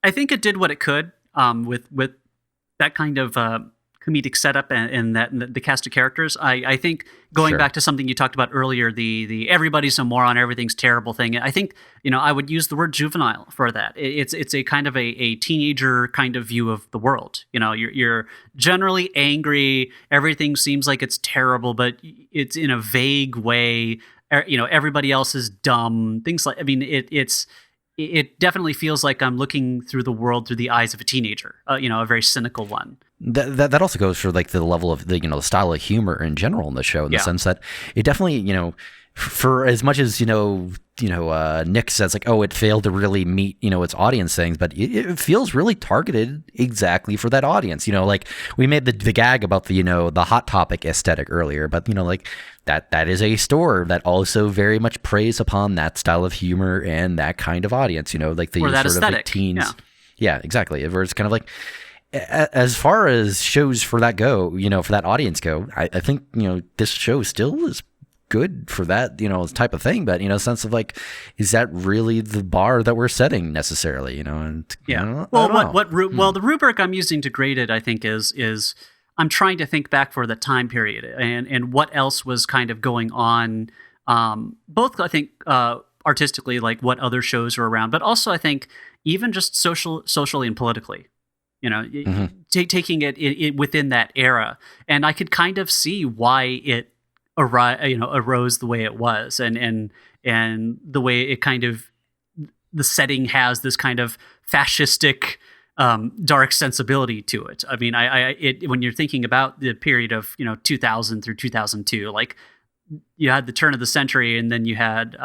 it did what it could with that kind of comedic setup and the cast of characters. I think going back to something you talked about earlier, the everybody's a moron, everything's terrible thing. I think, I would use the word juvenile for that. It's a kind of a teenager kind of view of the world. You're generally angry. Everything seems like it's terrible, but it's in a vague way. Everybody else is dumb. Things like, I mean, it definitely feels like I'm looking through the world through the eyes of a teenager, a very cynical one. That also goes for like the level of the style of humor in general in the show, in the sense that it definitely, for as much as Nick says like, oh, it failed to really meet its audience things, but it feels really targeted exactly for that audience. Like we made the gag about the Hot Topic aesthetic earlier, but like that is a store that also very much preys upon that style of humor and that kind of audience. Like the or that sort aesthetic. Of like teens. Yeah, exactly. Where it's kind of like, as far as shows for that go, for that audience go, I think, this show still is good for that, type of thing. But, sense of like, is that really the bar that we're setting necessarily, And, well, the rubric I'm using to grade it, I think is I'm trying to think back for the time period and what else was kind of going on, both, I think, artistically, like what other shows are around, but also I think even just socially and politically. Taking it within that era, and I could kind of see why it arose the way it was, and the way it kind of the setting has this kind of fascistic, dark sensibility to it. I mean, when you're thinking about the period of 2000 through 2002, like you had the turn of the century, and then you had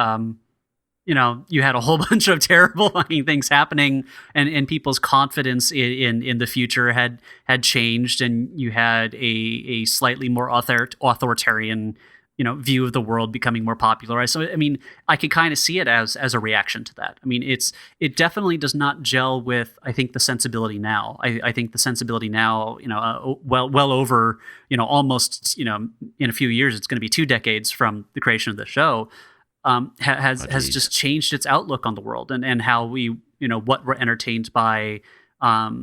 you had a whole bunch of terrible fucking things happening, and people's confidence in the future had changed, and you had a slightly more authoritarian view of the world becoming more popularized. So I mean, I could kind of see it as a reaction to that. I mean, it definitely does not gel with, I think, the sensibility now. I think the sensibility now, well over almost in a few years, it's going to be 2 decades from the creation of the show. Has just changed its outlook on the world and how we, what we're entertained by. A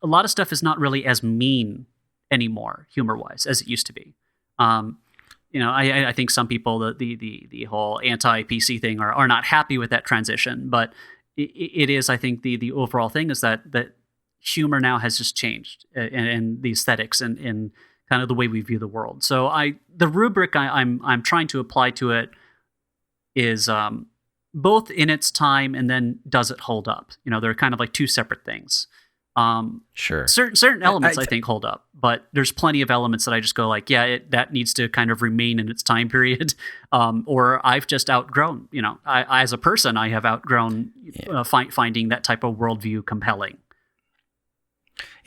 lot of stuff is not really as mean anymore, humor-wise, as it used to be. I think some people, the whole anti-PC thing are not happy with that transition, but it is, I think, the overall thing is that humor now has just changed, and the aesthetics and kind of the way we view the world. So the rubric I'm trying to apply to it is both in its time and then does it hold up? They're kind of like two separate things. Sure. Certain elements I think hold up, but there's plenty of elements that I just go like, that needs to kind of remain in its time period, or I've just outgrown. I as a person, I have outgrown finding that type of worldview compelling.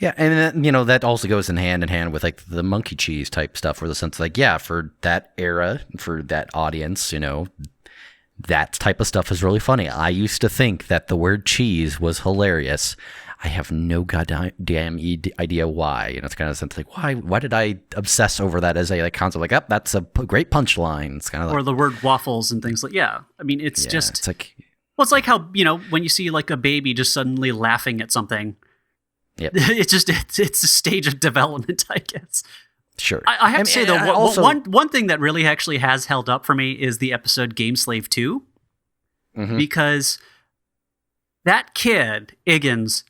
Yeah, and then, that also goes in hand with like the monkey cheese type stuff, where the sense like, for that era, for that audience, that type of stuff is really funny. I used to think that the word cheese was hilarious. I have no goddamn idea why. It's kind of sense like, why did I obsess over that as a concept? Like, that's a great punchline. It's kind of like, or the word waffles and things like, I mean, it's just, it's like, well, it's like how, when you see like a baby just suddenly laughing at something, it's a stage of development, I guess. Sure. I have to say, though, one thing that really actually has held up for me is the episode Game Slave 2. Mm-hmm. Because that kid, Iggins,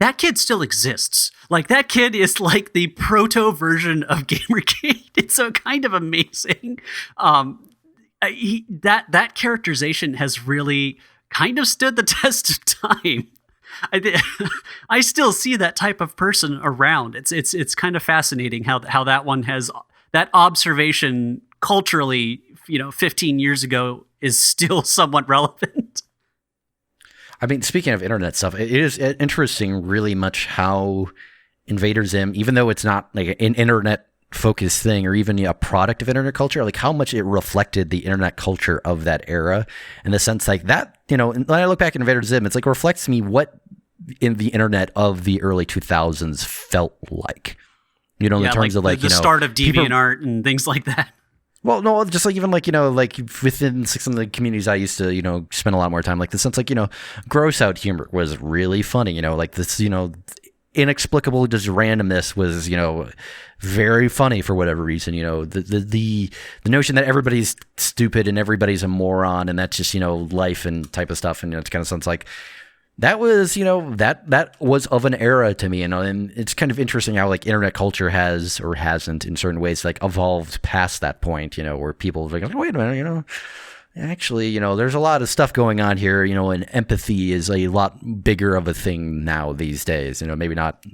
that kid still exists. Like, that kid is like the proto version of Gamergate. It's so kind of amazing. That characterization has really kind of stood the test of time. I still see that type of person around. It's kind of fascinating how that one has that observation culturally, 15 years ago is still somewhat relevant. I mean, speaking of internet stuff, it is interesting really much how Invader Zim, even though it's not like an internet focused thing or even a product of internet culture, like how much it reflected the internet culture of that era, in the sense like that when I look back at Invader Zim, it's like it reflects to me what in the internet of the early 2000s felt like. In terms of the start of DeviantArt and things like that. Well, no, just like even like within some of the communities I used to spend a lot more time, like the sense like gross out humor was really funny. Like this inexplicable just randomness was very funny for whatever reason. The notion that everybody's stupid and everybody's a moron and that's just life and type of stuff, and it kind of sounds like that was that was of an era to me, and it's kind of interesting how like internet culture has or hasn't in certain ways like evolved past that point, where people are like, wait a minute, actually, there's a lot of stuff going on here, and empathy is a lot bigger of a thing now these days, maybe not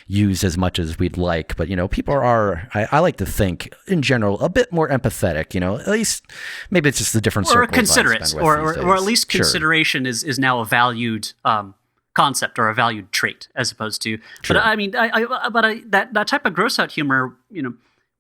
used as much as we'd like, but, people are, I like to think in general, a bit more empathetic, at least maybe it's just the different circles. Or considerate, or at least consideration sure. is now a valued concept or a valued trait as opposed to, sure. But I mean, that type of gross out humor,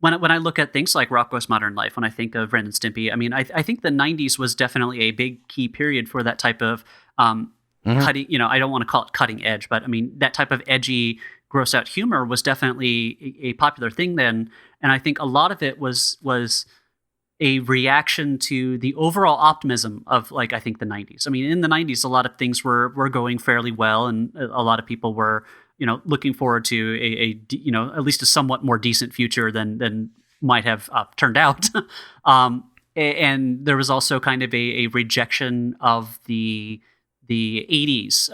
when I look at things like Rocko's Modern Life, when I think of Ren and Stimpy, I mean, I think the 90s was definitely a big key period for that type of cutting, I don't want to call it cutting edge, but I mean, that type of edgy, gross out humor was definitely a popular thing then. And I think a lot of it was a reaction to the overall optimism of like, I think the 90s. I mean, in the 90s, a lot of things were going fairly well, and a lot of people were looking forward to a at least a somewhat more decent future than might have turned out. And there was also kind of a rejection of the 80s,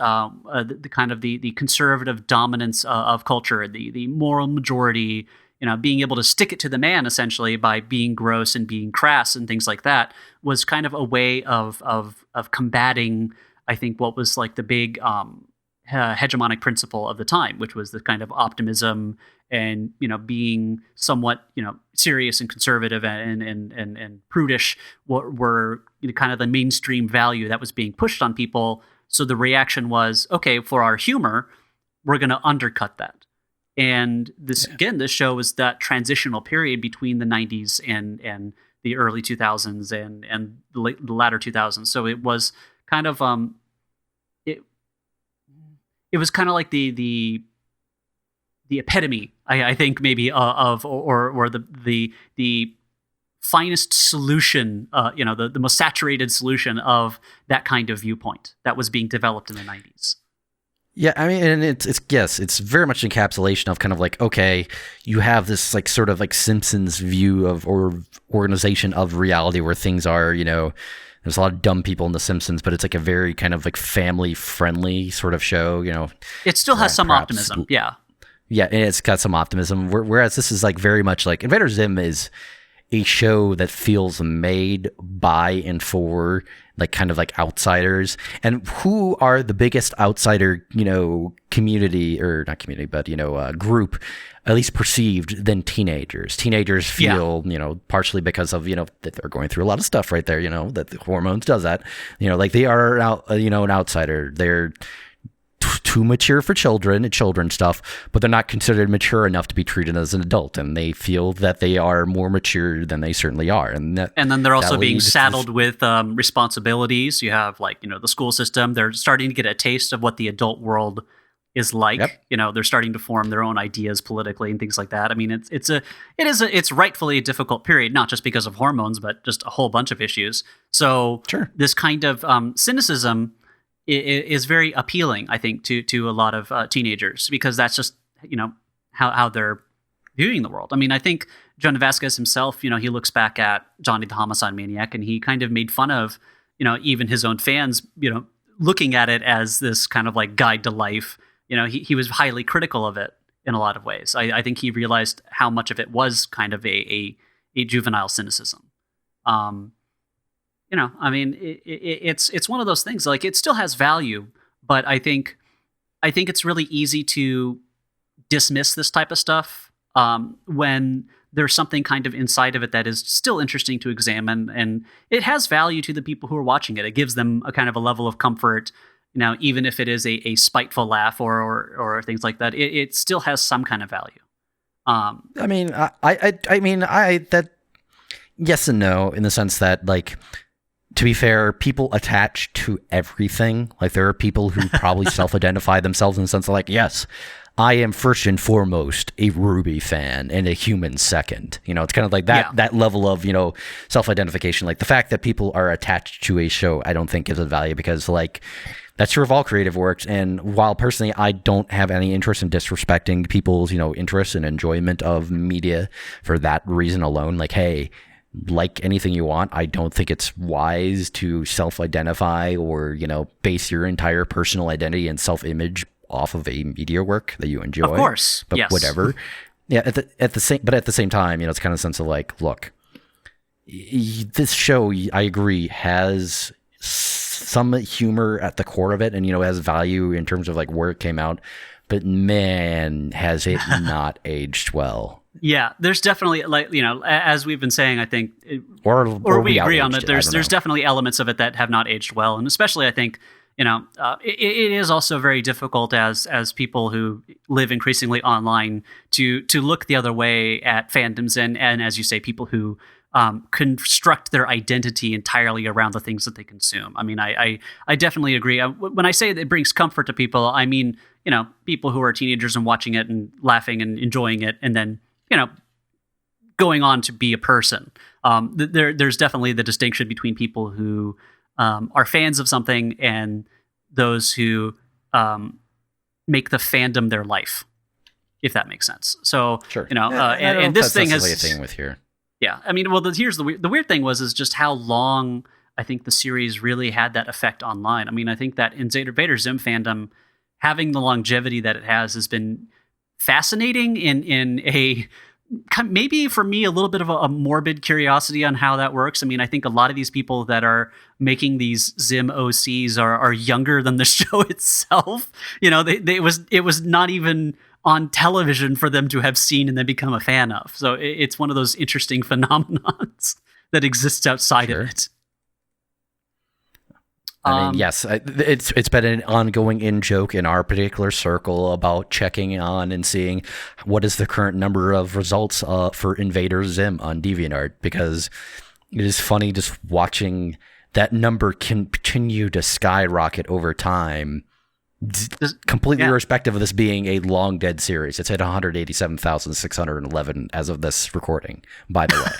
the kind of the conservative dominance of culture, the moral majority, being able to stick it to the man essentially by being gross and being crass and things like that was kind of a way of combating, I think, what was like the big hegemonic principle of the time, which was the kind of optimism and being somewhat serious and conservative and prudish were kind of the mainstream value that was being pushed on people. So the reaction was, okay, for our humor, we're going to undercut that. And this this show was that transitional period between the 90s and the early 2000s and the latter 2000s. So it was kind of it was kind of like the epitome, I think, maybe of or the finest solution, the most saturated solution of that kind of viewpoint that was being developed in the 90s. Yeah, I mean, and it's very much an encapsulation of kind of like, okay, you have this like sort of like Simpsons view of or organization of reality where things are, there's a lot of dumb people in The Simpsons, but it's like a very kind of like family-friendly sort of show, It still has some optimism, yeah. Yeah, and it's got some optimism, whereas this is like very much like Invader Zim is a show that feels made by and for like kind of like outsiders. And who are the biggest outsider, community, or not community, but, group, at least perceived, than teenagers. Teenagers feel, partially because of, that they're going through a lot of stuff right there, that the hormones does that, like they are, an outsider. They're too mature for children and children stuff, but they're not considered mature enough to be treated as an adult, and they feel that they are more mature than they certainly are. And then they're also being saddled with responsibilities. You have the school system. They're starting to get a taste of what the adult world is like. Yep. They're starting to form their own ideas politically and things like that. I mean, it's rightfully a difficult period, not just because of hormones, but just a whole bunch of issues. So this kind of cynicism is very appealing, I think, to a lot of teenagers, because that's just how they're viewing the world. I mean, I think John Vasquez himself, he looks back at Johnny the Homicide Maniac, and he kind of made fun of even his own fans, looking at it as this kind of like guide to life. He was highly critical of it in a lot of ways. I think he realized how much of it was kind of a juvenile cynicism. I mean, it's one of those things. Like, it still has value, but I think it's really easy to dismiss this type of stuff when there's something kind of inside of it that is still interesting to examine, and it has value to the people who are watching it. It gives them a kind of a level of comfort, even if it is a spiteful laugh or things like that. It still has some kind of value. I mean, I mean, that yes and no, in the sense that like, to be fair, people attach to everything. Like, there are people who probably self-identify themselves in the sense of like, yes, I am first and foremost a Ruby fan and a human second. You know, it's kind of like that level of, you know, self-identification. Like, the fact that people are attached to a show, I don't think gives it value, because like, that's true of all creative works. And while personally I don't have any interest in disrespecting people's, you know, interest and enjoyment of media for that reason alone, like, hey, like anything you want, I don't think it's wise to self-identify or, you know, base your entire personal identity and self-image off of a media work that you enjoy. Of course, but yes. whatever. Yeah, at the same time, you know, it's kind of a sense of like, look, this show, I agree, has some humor at the core of it, and, you know, has value in terms of like where it came out, but man, has it not aged well. Yeah, there's definitely, like, you know, as we've been saying, I think, or we agree on that. There's definitely elements of it that have not aged well, and especially I think, you know, it is also very difficult as people who live increasingly online to look the other way at fandoms and as you say, people who construct their identity entirely around the things that they consume. I mean, I definitely agree. When I say it brings comfort to people, I mean, you know, people who are teenagers and watching it and laughing and enjoying it, and then, you know, going on to be a person. There's definitely the distinction between people who are fans of something and those who make the fandom their life, if that makes sense. So, sure. You know, and this thing has a thing with here. Yeah, I mean, well, here's the weird thing is just how long I think the series really had that effect online. I mean, I think that Invader Zim fandom, having the longevity that it has been fascinating in a maybe for me a little bit of a morbid curiosity on how that works. I mean, I think a lot of these people that are making these Zim OCs are younger than the show itself. You know, it was not even on television for them to have seen and then become a fan of. So it's one of those interesting phenomenons that exists outside of it. I mean, yes, it's been an ongoing in-joke in our particular circle about checking on and seeing what is the current number of results for Invader Zim on DeviantArt, because it is funny just watching that number continue to skyrocket over time, completely irrespective of this being a long-dead series. It's at 187,611 as of this recording, by the way.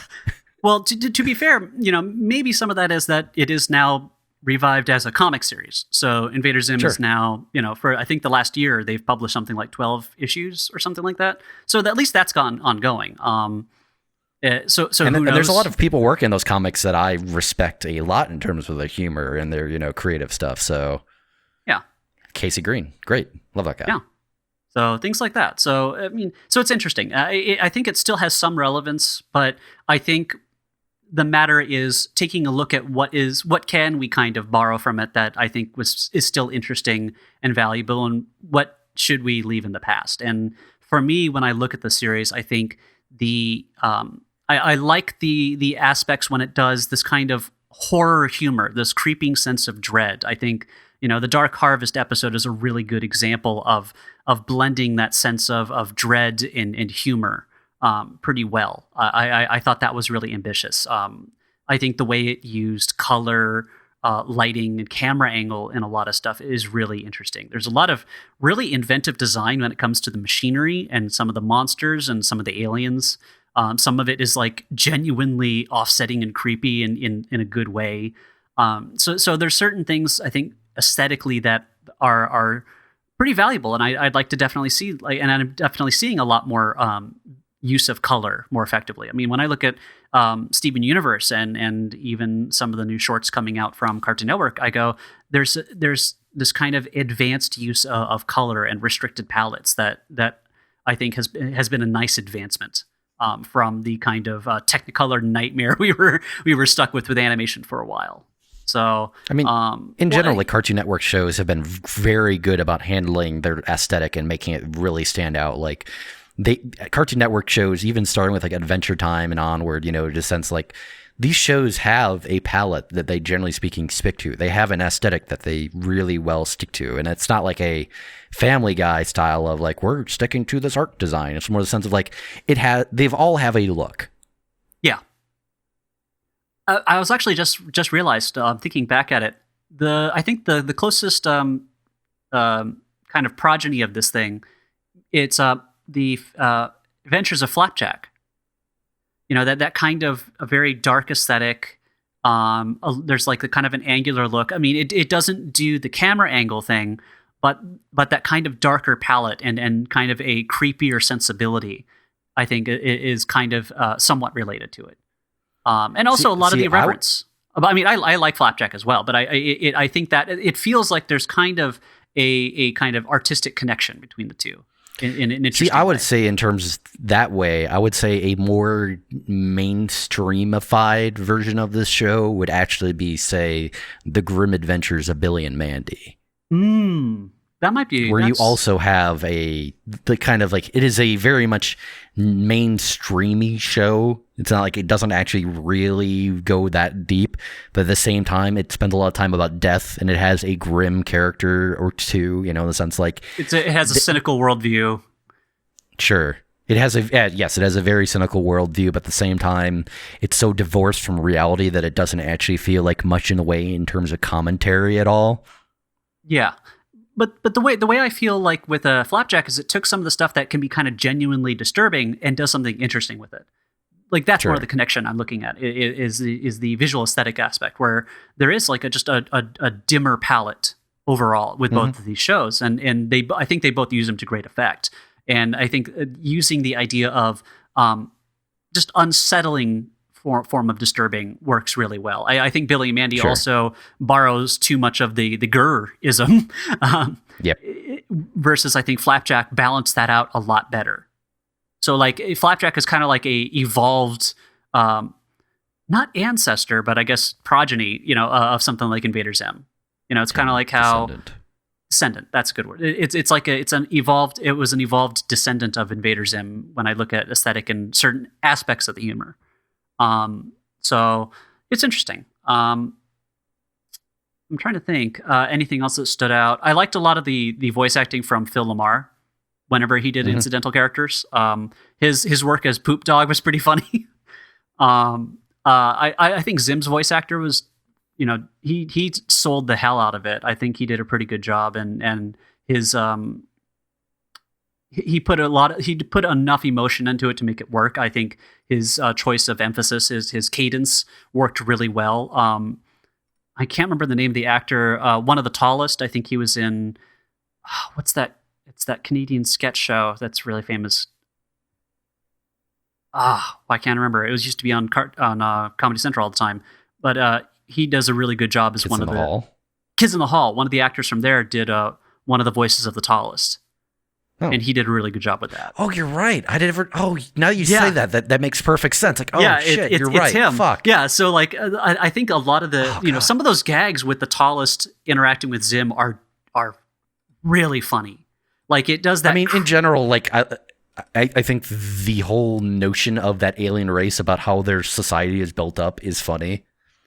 Well, to be fair, you know, maybe some of that is that it is now revived as a comic series. So Invader Zim is now, you know, for I think the last year they've published something like 12 issues or something like that. So at least that's gone ongoing. So and there's a lot of people working those comics that I respect a lot in terms of their humor and their, you know, creative stuff. So yeah, Casey Green, great, love that guy. Yeah. So things like that. So I mean, so it's interesting. I think it still has some relevance, but I think the matter is taking a look at what can we kind of borrow from it that I think is still interesting and valuable, and what should we leave in the past. And for me, when I look at the series, I think I like the aspects when it does this kind of horror humor, this creeping sense of dread. I think, you know, the Dark Harvest episode is a really good example of blending that sense of dread and humor pretty well. I thought that was really ambitious. I think the way it used color, lighting, and camera angle in a lot of stuff is really interesting. There's a lot of really inventive design when it comes to the machinery and some of the monsters and some of the aliens. Some of it is like genuinely offsetting and creepy in a good way. So there's certain things I think aesthetically that are pretty valuable, and I'd like to definitely see, and I'm definitely seeing a lot more use of color more effectively. I mean, when I look at Steven Universe and even some of the new shorts coming out from Cartoon Network, I go, there's this kind of advanced use of color and restricted palettes that I think has been a nice advancement from the kind of Technicolor nightmare we were stuck with animation for a while. So I mean, in general, like Cartoon Network shows have been very good about handling their aesthetic and making it really stand out. Like Cartoon Network shows, even starting with like Adventure Time and onward, you know, just sense like these shows have a palette that they generally speaking stick to. They have an aesthetic that they really well stick to, and it's not like a Family Guy style of like we're sticking to this art design. It's more the sense of like they've all have a look. Yeah. I was actually just realized, thinking back at it, I think the closest kind of progeny of this thing, it's the Adventures of Flapjack. You know, that kind of a very dark aesthetic. There's like the kind of an angular look. I mean, it doesn't do the camera angle thing, but that kind of darker palette and kind of a creepier sensibility, I think, is kind of somewhat related to it. And also a lot of the irreverence. I mean, I like Flapjack as well, but I think that it feels like there's kind of a kind of artistic connection between the two. In an interesting I would way. say in terms that way, I would say a more mainstreamified version of this show would actually be, say, The Grim Adventures of Billy and Mandy. That might be where you also have the kind of like, it is a very much mainstreamy show. It's not like it doesn't actually really go that deep, but at the same time, it spends a lot of time about death, and it has a grim character or two, you know, in the sense like it has a cynical worldview. Sure. It has it has a very cynical worldview, but at the same time, it's so divorced from reality that it doesn't actually feel like much in the way in terms of commentary at all. Yeah. But the way I feel like with Flapjack is it took some of the stuff that can be kind of genuinely disturbing and does something interesting with it. Like that's more of the connection I'm looking at is the visual aesthetic aspect, where there is like just a dimmer palette overall with both of these shows, and I think they both use them to great effect. And I think using the idea of just unsettling form of disturbing works really well. I think Billy and Mandy also borrows too much of the grr-ism. Versus I think Flapjack balanced that out a lot better. So like Flapjack is kind of like a evolved, not ancestor, but I guess progeny, you know, of something like Invader Zim. You know, it's kind of like how descendant. That's a good word. It was an evolved descendant of Invader Zim when I look at aesthetic and certain aspects of the humor. So it's interesting. I'm trying to think anything else that stood out. I liked a lot of the voice acting from Phil Lamar whenever he did incidental characters. His work as Poop Dog was pretty funny. I think Zim's voice actor was, you know, he sold the hell out of it. I think he did a pretty good job, and his he put enough emotion into it to make it work. I think his choice of emphasis, his cadence worked really well. I can't remember the name of the actor. One of the Tallest. I think he was in what's that? It's that Canadian sketch show that's really famous. I can't remember. It was used to be on Comedy Central all the time. But he does a really good job as Kids in the Hall. One of the actors from there did one of the voices of the Tallest. Oh. And he did a really good job with that. Oh, you're right. Now you say that makes perfect sense. Like, you're right. It's him. Fuck. Yeah, so like I think a lot of the, some of those gags with the Tallest interacting with Zim are really funny. Like it does that. I mean, in general, like I think the whole notion of that alien race about how their society is built up is funny.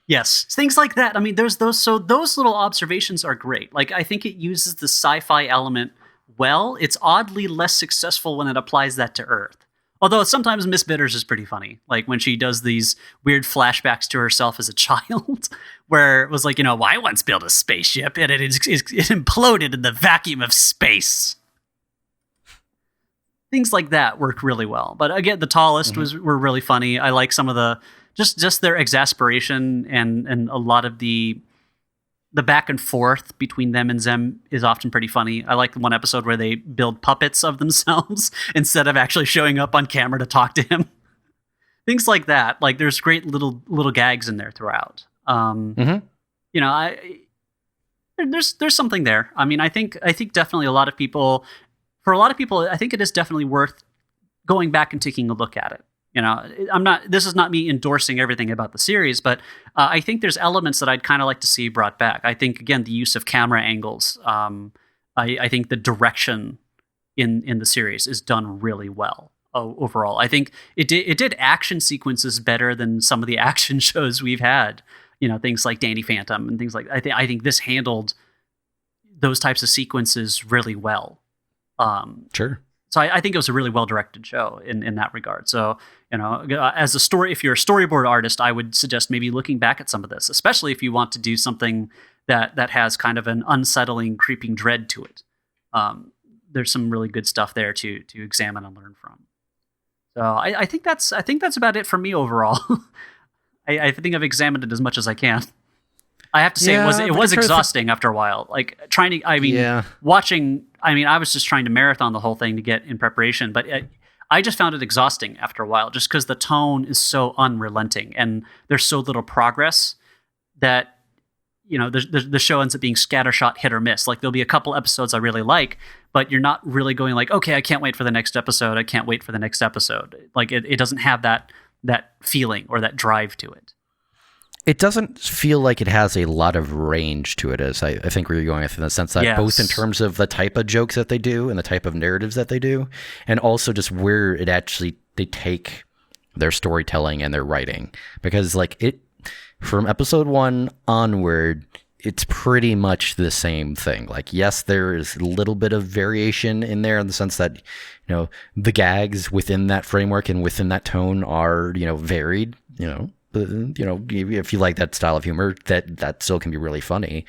Yes, things like that. I mean, there's those little observations are great. Like I think it uses the sci-fi element well. It's oddly less successful when it applies that to Earth. Although sometimes Miss Bitters is pretty funny. Like when she does these weird flashbacks to herself as a child, where it was like, well, I once built a spaceship and it imploded in the vacuum of space. Things like that work really well. But again, the Tallest were really funny. I like some of the just their exasperation and a lot of the back and forth between them and Zim is often pretty funny. I like the one episode where they build puppets of themselves instead of actually showing up on camera to talk to him. Things like that. Like there's great little gags in there throughout. You know, there's something there. I mean, I think definitely for a lot of people, I think it is definitely worth going back and taking a look at it. You know, this is not me endorsing everything about the series, but I think there's elements that I'd kind of like to see brought back. I think, again, the use of camera angles. I think the direction in the series is done really well overall. I think it did action sequences better than some of the action shows we've had. You know, things like Danny Phantom and things like that. I think this handled those types of sequences really well. Sure. So I think it was a really well directed show in that regard. So as a story, if you're a storyboard artist, I would suggest maybe looking back at some of this, especially if you want to do something that has kind of an unsettling, creeping dread to it. There's some really good stuff there to examine and learn from. So I think that's about it for me overall. I think I've examined it as much as I can. I have to say it was exhausting after a while. Like watching. I was just trying to marathon the whole thing to get in preparation, but I just found it exhausting after a while, just because the tone is so unrelenting and there's so little progress that the show ends up being scattershot, hit or miss. Like there'll be a couple episodes I really like, but you're not really going like, okay, I can't wait for the next episode. I can't wait for the next episode. Like it doesn't have that feeling or that drive to it. It doesn't feel like it has a lot of range to it, as I think where you're going with, in the sense that both in terms of the type of jokes that they do and the type of narratives that they do, and also just where it actually they take their storytelling and their writing. Because like from episode 1 onward, it's pretty much the same thing. Like, yes, there is a little bit of variation in there in the sense that, the gags within that framework and within that tone are, varied, if you like that style of humor, that still can be really funny,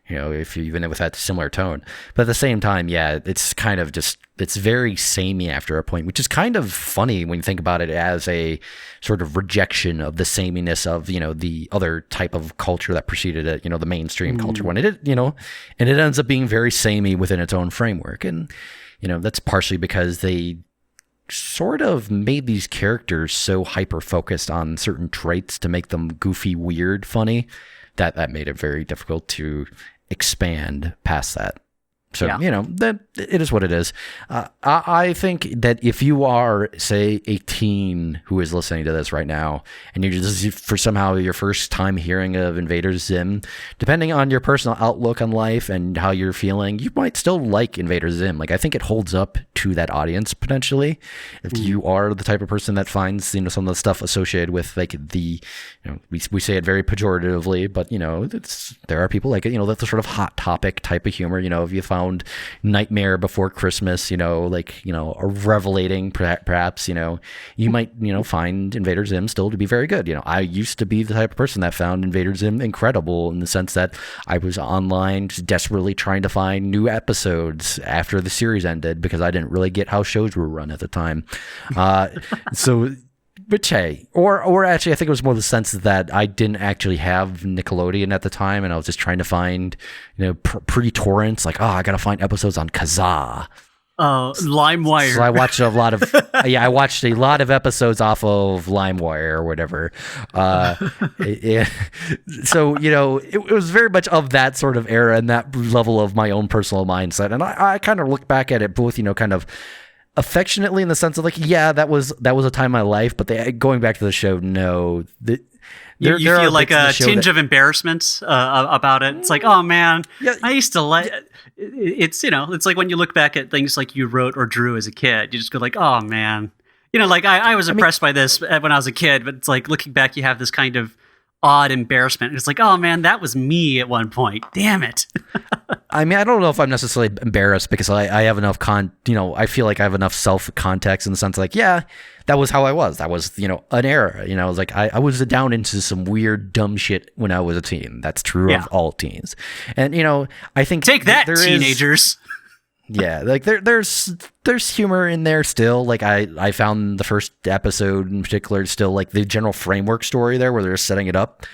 if you even with that similar tone. But at the same time, it's kind of just, it's very samey after a point, which is kind of funny when you think about it as a sort of rejection of the sameness of, the other type of culture that preceded it, the mainstream culture, when it, and it ends up being very samey within its own framework. And, that's partially because they sort of made these characters so hyper-focused on certain traits to make them goofy, weird, funny, that made it very difficult to expand past that. So, that it is what it is. I think that if you are, say, a teen who is listening to this right now, and you're just for somehow your first time hearing of Invader Zim, depending on your personal outlook on life and how you're feeling, you might still like Invader Zim. Like, I think it holds up to that audience potentially. If you are the type of person that finds, some of the stuff associated with like the, we say it very pejoratively, but there are people like it, that's the sort of hot topic type of humor. If you found Nightmare Before Christmas, or revelating perhaps, you might, find Invader Zim still to be very good. I used to be the type of person that found Invader Zim incredible in the sense that I was online just desperately trying to find new episodes after the series ended because I didn't really get how shows were run at the time. But hey, or actually, I think it was more the sense that I didn't actually have Nickelodeon at the time, and I was just trying to find, pre-torrents. Like, I gotta find episodes on Kazaa. LimeWire. So I watched a lot of, I watched a lot of episodes off of LimeWire or whatever. So it was very much of that sort of era and that level of my own personal mindset, and I kind of look back at it both, kind of affectionately in the sense of like, that was a time in my life, but going back to the show, no. You feel like a tinge of embarrassment about it. It's like, oh man, I used to like. It's it's like when you look back at things like you wrote or drew as a kid, you just go like, oh man, like I was impressed by this when I was a kid, but it's like looking back, you have this kind of odd embarrassment. It's like, oh man, that was me at one point. Damn it. I don't know if I'm necessarily embarrassed because I have enough I feel like I have enough self-context in the sense like, that was how I was. That was, an era. I was like, I was down into some weird, dumb shit when I was a teen. That's true of all teens. And, I think... Take that, teenagers! Like there's humor in there still. Like I found the first episode in particular still like the general framework story there where they're setting it up.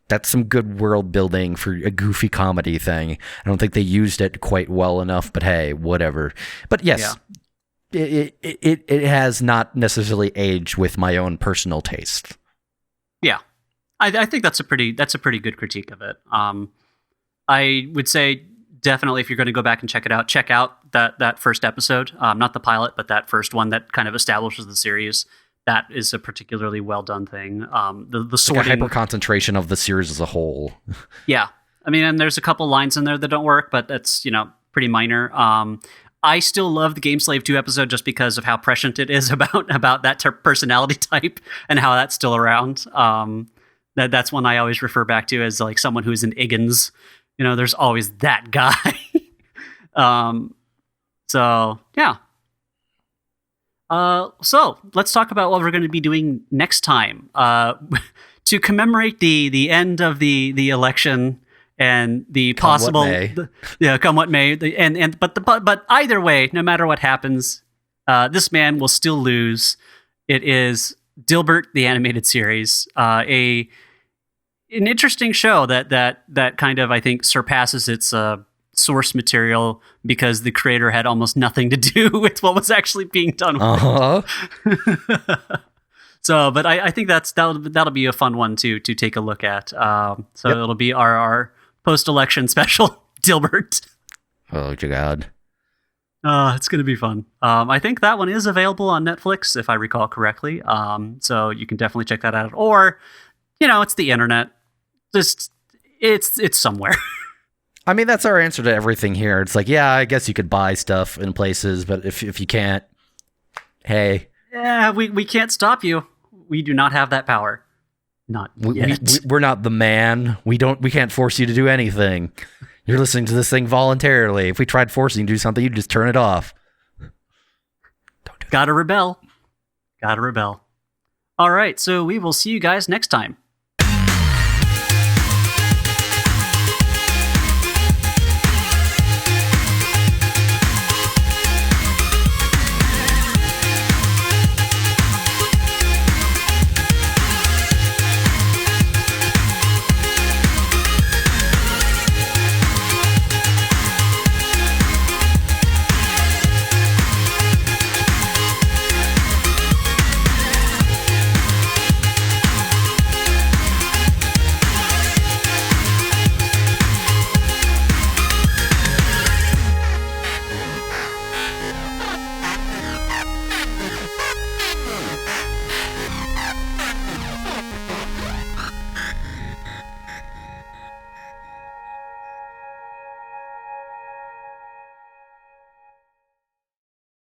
That's some good world building for a goofy comedy thing. I don't think they used it quite well enough, but hey, whatever. But yes, it has not necessarily aged with my own personal taste. Yeah, I think that's a pretty good critique of it. I would say definitely if you're going to go back and check out that first episode, not the pilot, but that first one that kind of establishes the series. That is a particularly well done thing. The sorting, like a hyper concentration of the series as a whole. Yeah, and there's a couple lines in there that don't work, but that's pretty minor. I still love the Game Slave 2 episode just because of how prescient it is about that personality type and how that's still around. That's one I always refer back to as like someone who's an Iggins. There's always that guy. So yeah. So let's talk about what we're going to be doing next time. To commemorate the end of the election and the Come what possible, may. come what may, but either way, no matter what happens, this man will still lose. It is Dilbert the animated series, an interesting show that kind of, I think, surpasses its source material because the creator had almost nothing to do with what was actually being done with it. So, but I think that'll be a fun one to take a look at. It'll be our post-election special, Dilbert. Oh, God. It's going to be fun. I think that one is available on Netflix, if I recall correctly. So you can definitely check that out. Or, it's the internet. Just it's somewhere. I mean, that's our answer to everything here. It's like, yeah, I guess you could buy stuff in places, but if you can't, hey. Yeah, we can't stop you. We do not have that power. Not yet. We're not the man. We can't force you to do anything. You're listening to this thing voluntarily. If we tried forcing you to do something, you'd just turn it off. Don't do that. Gotta rebel. All right, so we will see you guys next time.